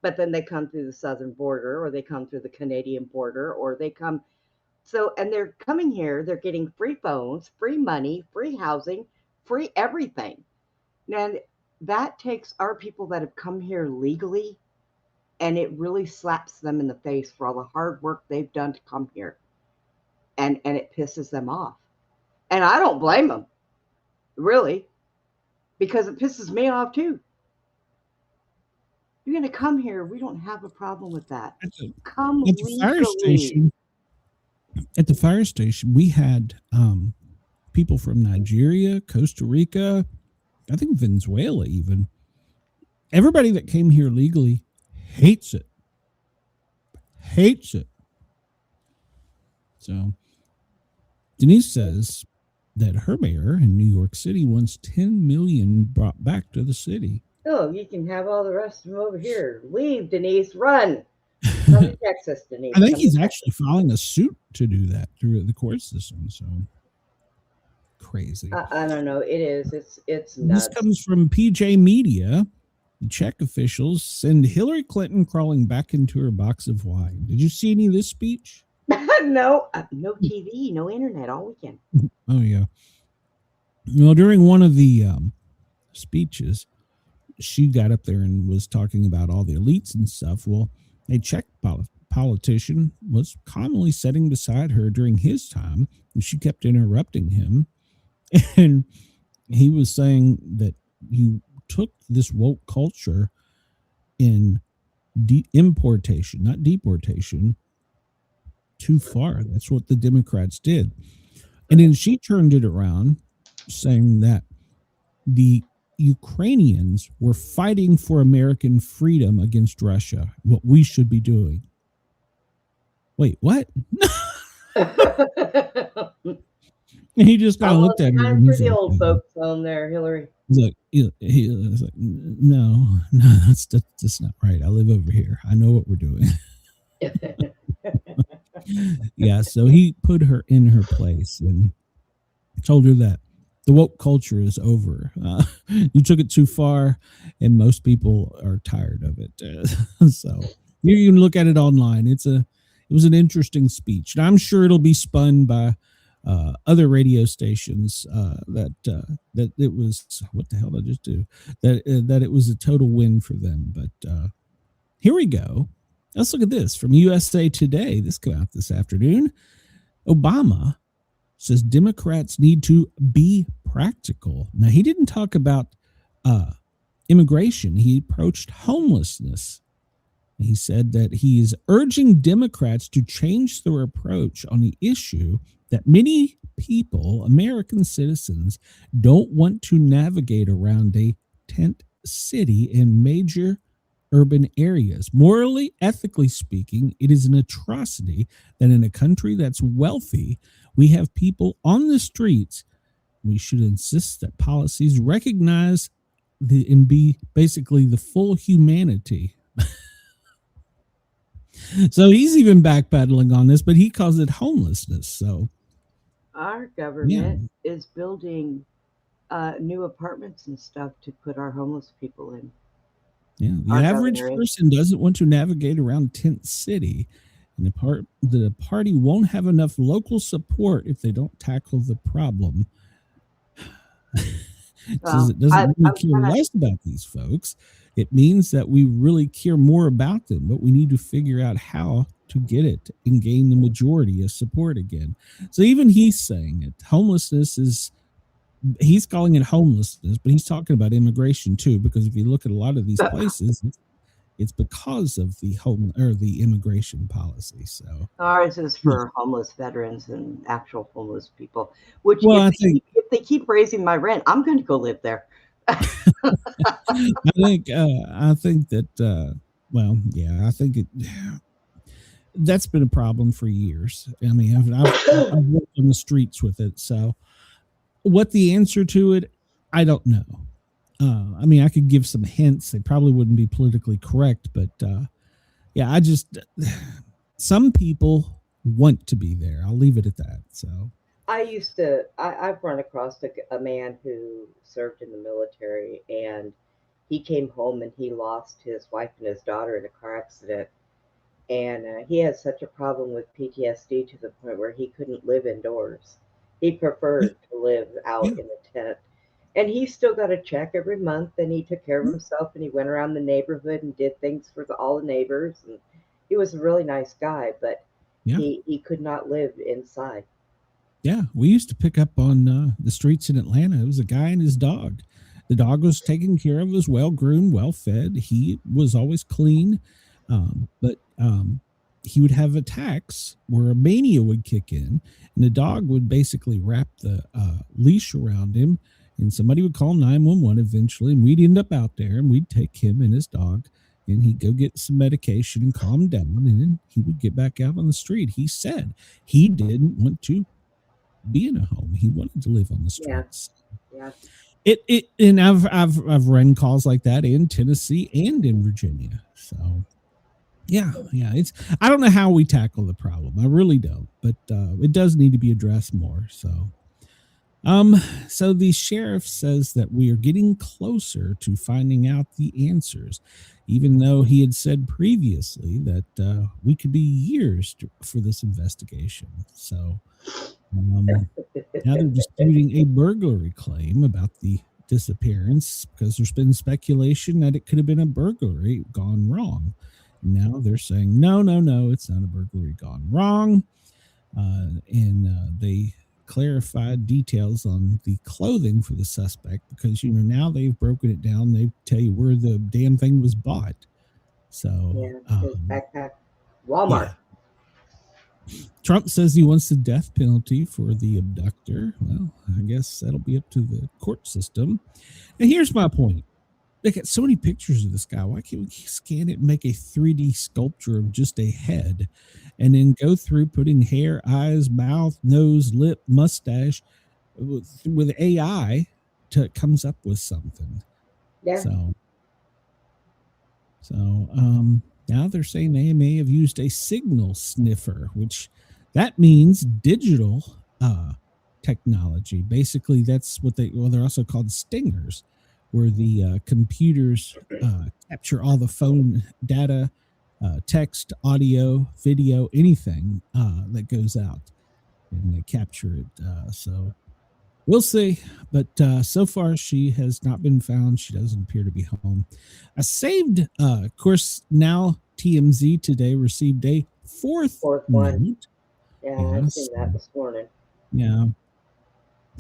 But then they come through the southern border or they come through the Canadian border or they come. So, and they're coming here, they're getting free phones, free money, free housing, free everything. And that takes our people that have come here legally, and it really slaps them in the face for all the hard work they've done to come here. And it pisses them off. And I don't blame them, really, because it pisses me off too. You're going to come here. We don't have a problem with that. Come at the fire station. At the fire station, we had people from Nigeria, Costa Rica, I think Venezuela even. Everybody that came here legally hates it. So Denise says that her mayor in New York City wants 10 million brought back to the city. Oh, you can have all the rest of them over here. Leave, Denise. Run. Come to Texas, Denise. I think he's actually filing a suit to do that through the court system. So crazy. I don't know. It is. It's nuts. This comes from PJ Media. The Czech officials send Hillary Clinton crawling back into her box of wine. Did you see any of this speech? No TV, no internet all weekend. Oh, yeah. Well, during one of the speeches, she got up there and was talking about all the elites and stuff. Well, a Czech politician was calmly sitting beside her during his time, and she kept interrupting him. And he was saying that you took this woke culture in importation, not deportation, too far. That's what the Democrats did. And then she turned it around, saying that the Ukrainians were fighting for American freedom against Russia, what we should be doing. wait, what? And he just kind of looked at me. Time for the old folks on there, Hillary. He's like, he was like, no, that's not right. I live over here. I know what we're doing. Yeah, so he put her in her place and told her that the woke culture is over. You took it too far, and most people are tired of it. So you can look at it online. It was an interesting speech, and I'm sure it'll be spun by other radio stations that it was, what the hell did I just do? That it was a total win for them. But here we go. Let's look at this from USA Today. This came out this afternoon. Obama says Democrats need to be practical. Now, he didn't talk about immigration. He approached homelessness. He said that he is urging Democrats to change their approach on the issue that many people, American citizens, don't want to navigate around a tent city in major urban areas. Morally, ethically speaking, it is an atrocity that in a country that's wealthy, we have people on the streets. We should insist that policies recognize and be basically the full humanity. So he's even backpedaling on this, but he calls it homelessness. So our government is building new apartments and stuff to put our homeless people in. Yeah, the average person doesn't want to navigate around tent city, and the party won't have enough local support if they don't tackle the problem. It says it doesn't really care less about these folks. It means that we really care more about them, but we need to figure out how to get it and gain the majority of support again. So even he's saying it. Homelessness is, he's calling it homelessness, but he's talking about immigration too, because if you look at a lot of these places, it's because of the immigration policy. So ours is for homeless veterans and actual homeless people, which if they keep raising my rent, I'm going to go live there. I think that I think that's been a problem for years. I mean, I've worked on the streets with it. So what the answer to it, I don't know. I mean, I could give some hints. They probably wouldn't be politically correct, but some people want to be there. I'll leave it at that. So I've run across a man who served in the military, and he came home and he lost his wife and his daughter in a car accident. And he had such a problem with PTSD to the point where he couldn't live indoors. He preferred to live out in a tent. And he still got a check every month, and he took care of himself, and he went around the neighborhood and did things for all the neighbors. And he was a really nice guy, but he could not live inside. Yeah, we used to pick up on the streets in Atlanta. It was a guy and his dog. The dog was taken care of, was well-groomed, well-fed. He was always clean, but he would have attacks where a mania would kick in, and the dog would basically wrap the leash around him, and somebody would call 911 eventually, and we'd end up out there, and we'd take him and his dog, and he'd go get some medication and calm down, and then he would get back out on the street. He said he didn't want to be in a home. He wanted to live on the streets. Yeah. And I've run calls like that in Tennessee and in Virginia. So it's, I don't know how we tackle the problem. I really don't, but it does need to be addressed more. So the sheriff says that we are getting closer to finding out the answers, even though he had said previously that we could be years for this investigation. So now they're disputing a burglary claim about the disappearance because there's been speculation that it could have been a burglary gone wrong. Now they're saying, no, it's not a burglary gone wrong. And they clarified details on the clothing for the suspect because, now they've broken it down. They tell you where the damn thing was bought. So, his backpack, Walmart. Yeah. Trump says he wants the death penalty for the abductor. Well, I guess that'll be up to the court system. And here's my point. they got so many pictures of this guy. Why can't we scan it and make a 3D sculpture of just a head and then go through putting hair, eyes, mouth, nose, lip, mustache with AI till it comes up with something. Yeah. So now they're saying they may have used a signal sniffer, which that means digital technology. Basically, that's what they're also called stingers, where the computers capture all the phone data, text, audio, video, anything that goes out, and they capture it. So we'll see. But so far, she has not been found. She doesn't appear to be home. I saved, of course, now TMZ today received a fourth one. note. Yeah, I've seen that this morning. Yeah.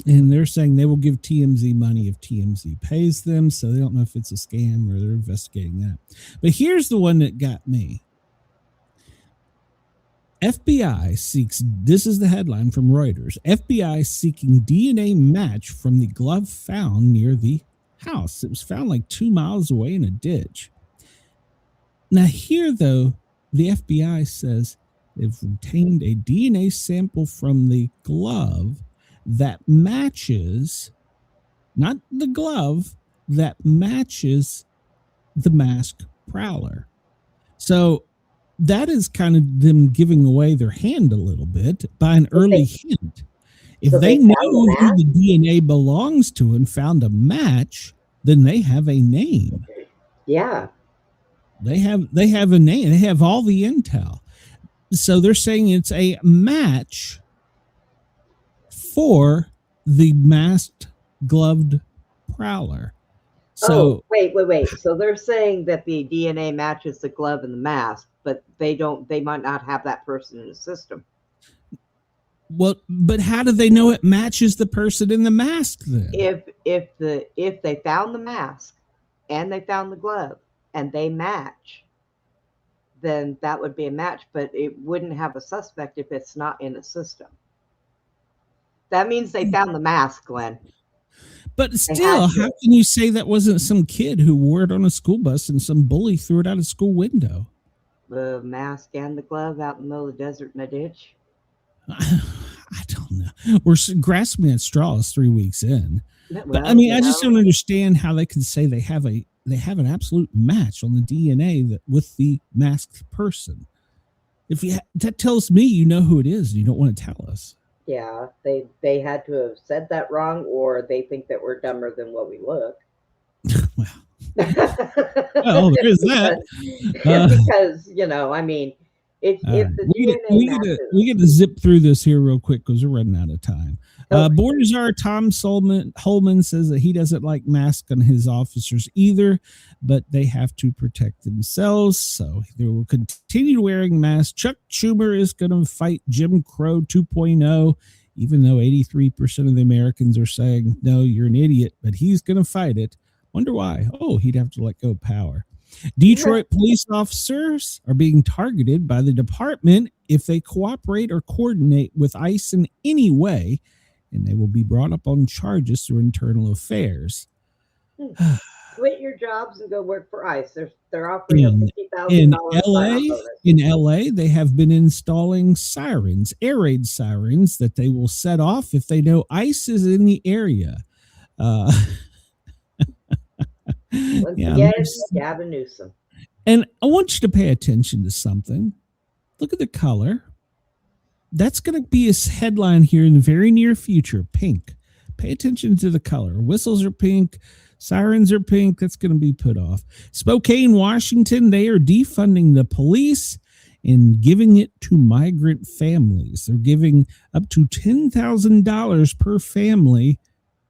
And they're saying they will give TMZ money if TMZ pays them. So they don't know if it's a scam or they're investigating that. But here's the one that got me. FBI seeks, this is the headline from Reuters, FBI seeking DNA match from the glove found near the house. It was found like 2 miles away in a ditch. Now here, though, the FBI says they've obtained a DNA sample from the glove that matches, not the glove, that matches the masked prowler. So that is kind of them giving away their hand a little bit by an early hint. If they know who the DNA belongs to and found a match, then they have a name. Yeah. They have a name. They have all the intel. So they're saying it's a match for the masked gloved prowler. So wait. So they're saying that the DNA matches the glove and the mask, but they might not have that person in the system. Well, but how do they know it matches the person in the mask then? If they found the mask and they found the glove and they match, then that would be a match, but it wouldn't have a suspect if it's not in the system. That means they found the mask, Glenn. But still, how can you say that wasn't some kid who wore it on a school bus and some bully threw it out a school window? The mask and the glove out in the middle of the desert in a ditch? I don't know. We're grasping at straws 3 weeks in. Well, but I mean, I just don't understand how they can say they have an absolute match on the DNA with the masked person. That tells me you know who it is and you don't want to tell us. Yeah, they had to have said that wrong, or they think that we're dumber than what we look. Well, there is that. Because I mean, if the DNA we get to zip through this here real quick because we're running out of time. Border Czar Tom Holman says that he doesn't like masks on his officers either, but they have to protect themselves, so they will continue wearing masks. Chuck Schumer is going to fight Jim Crow 2.0, even though 83% of the Americans are saying, no, you're an idiot, but he's going to fight it. Wonder why? Oh, he'd have to let go of power. Detroit police officers are being targeted by the department if they cooperate or coordinate with ICE in any way, and they will be brought up on charges through internal affairs. Quit your jobs and go work for ICE. They're offering $50,000. In LA, they have been installing sirens, air raid sirens that they will set off if they know ICE is in the area. Once again, Gavin Newsom. And I want you to pay attention to something. Look at the color. That's going to be a headline here in the very near future. Pink. Pay attention to the color. Whistles are pink. Sirens are pink. That's going to be put off. Spokane, Washington, they are defunding the police and giving it to migrant families. They're giving up to $10,000 per family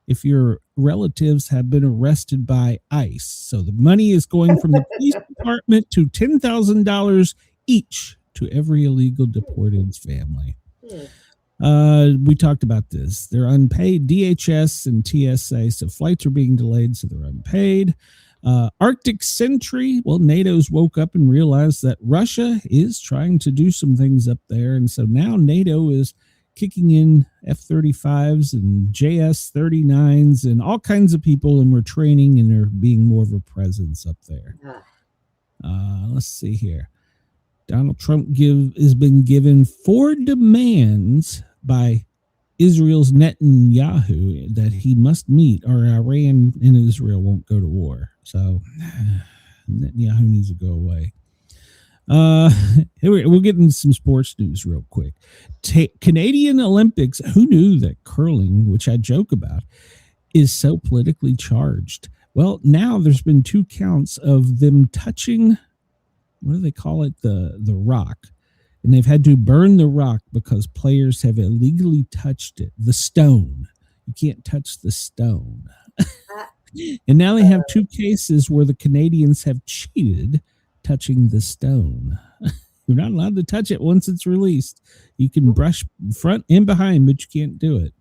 if your relatives have been arrested by ICE. So the money is going from the police department to $10,000 each to every illegal deported's family. We talked about this. They're unpaid, DHS and TSA, so flights are being delayed, so they're unpaid. Arctic Sentry, well, NATO's woke up and realized that Russia is trying to do some things up there, and so now NATO is kicking in F-35s and JS-39s and all kinds of people, and we're training and they're being more of a presence up there. Let's see here. Donald Trump has been given 4 demands by Israel's Netanyahu that he must meet, or Iran and Israel won't go to war. So Netanyahu needs to go away. We'll get into some sports news real quick. Canadian Olympics. Who knew that curling, which I joke about, is so politically charged? Well, now there's been 2 counts of them touching, what do they call it? The rock. And they've had to burn the rock because players have illegally touched it. The stone. You can't touch the stone. And now they have 2 cases where the Canadians have cheated touching the stone. You're not allowed to touch it once it's released. You can brush front and behind, but you can't do it.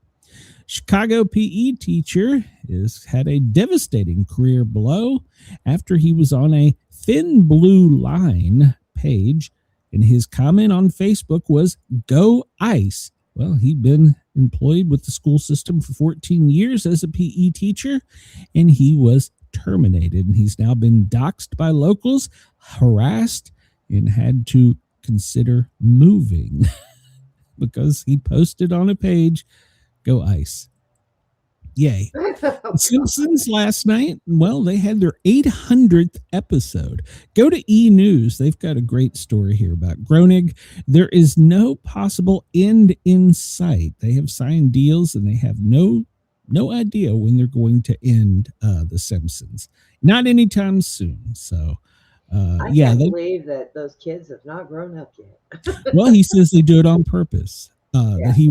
Chicago PE teacher has had a devastating career blow after he was on a Thin Blue Line page, and his comment on Facebook was, "Go Ice." Well, he'd been employed with the school system for 14 years as a PE teacher, and he was terminated. And he's now been doxxed by locals, harassed, and had to consider moving because he posted on a page, "Go Ice." Yay. Simpsons last night, well, they had their 800th episode. Go to E! News. They've got a great story here about Groening. There is no possible end in sight. They have signed deals and they have no idea when they're going to end The Simpsons. Not anytime soon. So, I can't believe that those kids have not grown up yet. Well, he says they do it on purpose. That he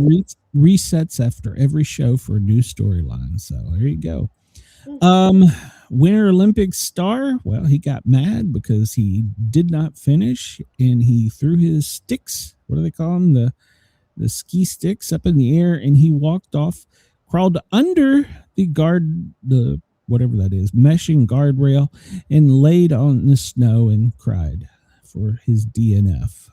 resets after every show for a new storyline. So there you go. Winter Olympic star. Well, he got mad because he did not finish and he threw his sticks. What do they call them? The ski sticks up in the air, and he walked off, crawled under the whatever that is, meshing guardrail, and laid on the snow and cried for his DNF.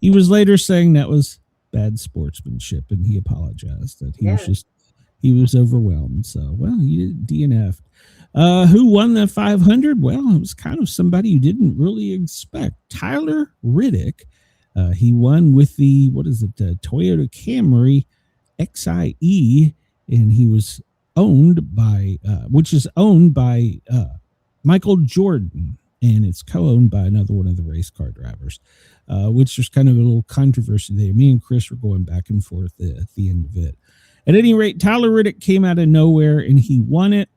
He was later saying that was bad sportsmanship, and he apologized that he was overwhelmed. So, well, he did DNF. Who won the 500? Well, it was kind of somebody you didn't really expect. Tyler Riddick. He won with the Toyota Camry XIE, and he was owned by Michael Jordan, and it's co-owned by another one of the race car drivers, which was kind of a little controversy there. Me and Chris were going back and forth at the end of it. At any rate, Tyler Riddick came out of nowhere and he won it.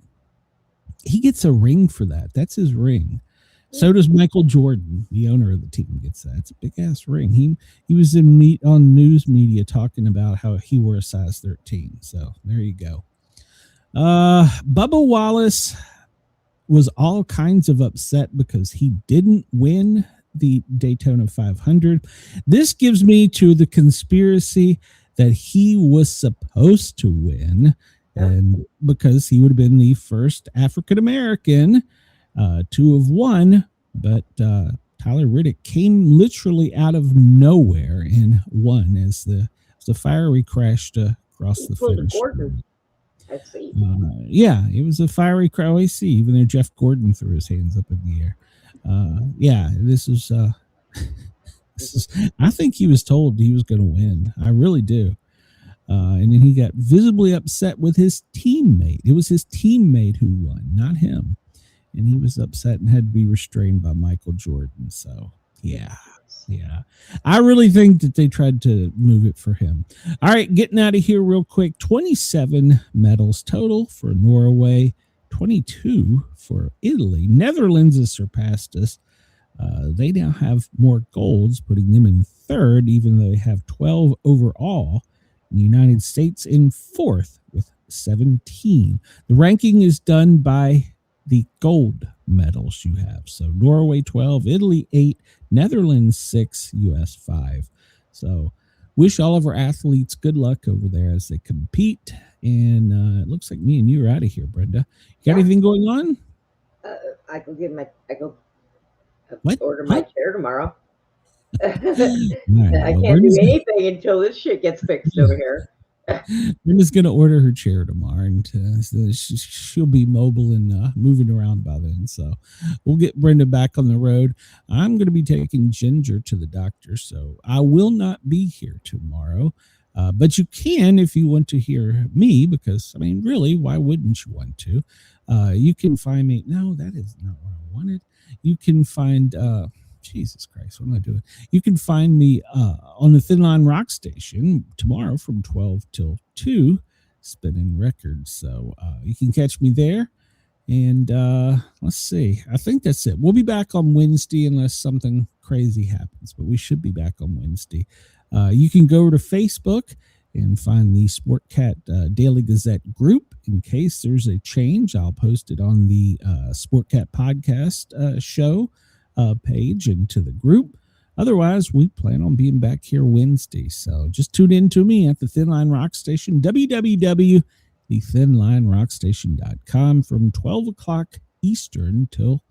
He gets a ring for that. That's his ring. So does Michael Jordan, the owner of the team, gets that. It's a big ass ring. He was on news media talking about how he wore a size 13. So there you go. Bubba Wallace was all kinds of upset because he didn't win the Daytona 500. This gives me to the conspiracy that he was supposed to win, and because he would have been the first African-American to have won, but Tyler Riddick came literally out of nowhere and won as the fiery crashed across the finish. I see. Yeah, it was a fiery crowd. I see. Even though Jeff Gordon threw his hands up in the air. This is. I think he was told he was going to win. I really do. And then he got visibly upset with his teammate. It was his teammate who won, not him. And he was upset and had to be restrained by Michael Jordan. So, yeah. I really think that they tried to move it for him. All right, getting out of here real quick. 27 medals total for Norway, 22 for Italy. Netherlands has surpassed us. They now have more golds, putting them in third, even though they have 12 overall. The United States in fourth with 17. The ranking is done by the gold medals you have. So Norway 12, Italy 8, Netherlands 6, US 5. So wish all of our athletes good luck over there as they compete. And it looks like me and you are out of here, Brenda. You got anything going on? Order my chair tomorrow. I can't do anything until this shit gets fixed over here. Brenda's going to order her chair tomorrow, and so she'll be mobile and moving around by then. So we'll get Brenda back on the road. I'm going to be taking Ginger to the doctor, so I will not be here tomorrow. But you can if you want to hear me, because, I mean, really, why wouldn't you want to? You can find me. No, that is not what I wanted. You can find... Jesus Christ, what am I doing? You can find me on the Thin Line Rock Station tomorrow from 12 till 2, spinning records. So you can catch me there. And let's see. I think that's it. We'll be back on Wednesday unless something crazy happens, but we should be back on Wednesday. You can go to Facebook and find the Sportcat Daily Gazette group. In case there's a change, I'll post it on the Sportcat podcast show page and to the group. Otherwise, we plan on being back here Wednesday. So just tune in to me at the Thin Line Rock Station, www.thethinlinerockstation.com from 12 o'clock Eastern till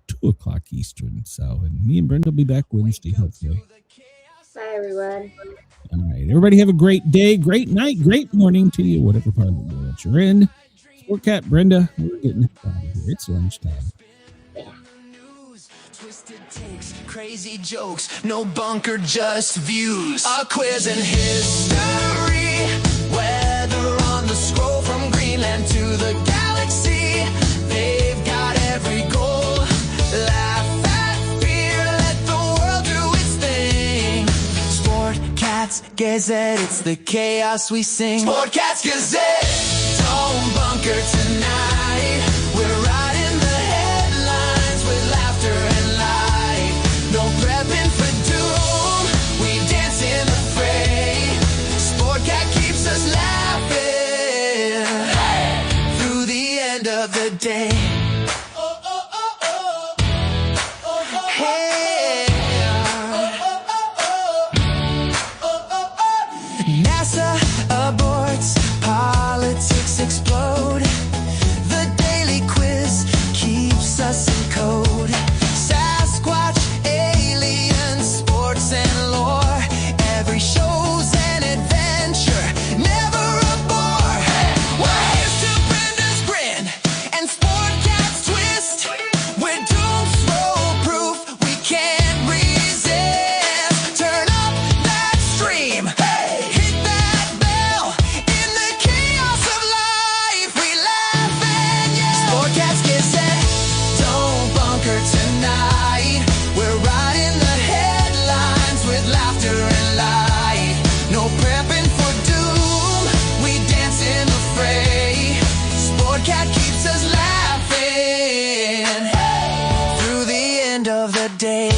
2 o'clock Eastern. So, and me and Brenda will be back Wednesday, hopefully. Bye, everyone. All right. Everybody have a great day, great night, great morning to you, whatever part of the world that you're in. Sportcat, Brenda, we're getting out of here. It's lunchtime. Crazy jokes, no bunker, just views. A quiz in history, weather on the scroll from Greenland to the galaxy. They've got every goal. Laugh at fear, let the world do its thing. Sportcat's Gazette, it's the chaos we sing. Sportcat's Gazette, don't bunker tonight. We're riding the headlines with laughter and light. No prepping for doom, we dance in the fray. Sportcat keeps us laughing through the end of the day. Hey. NASA aborts, politics explode. The daily quiz keeps us in code. Sasquatch, aliens, sports and lore. Every show's an adventure, never a bore. We're here's to Brenda's grin and Sportcat's twist. We're doomsday proof, we can't resist. Turn up that stream, hit that bell. In the chaos of life, we laugh and yell. Sportcat's Gazette, don't bunker tonight. We're riding the headlines with laughter and light. No prepping for doom, we dance in the fray. Sportcat keeps us laughing through the end of the day.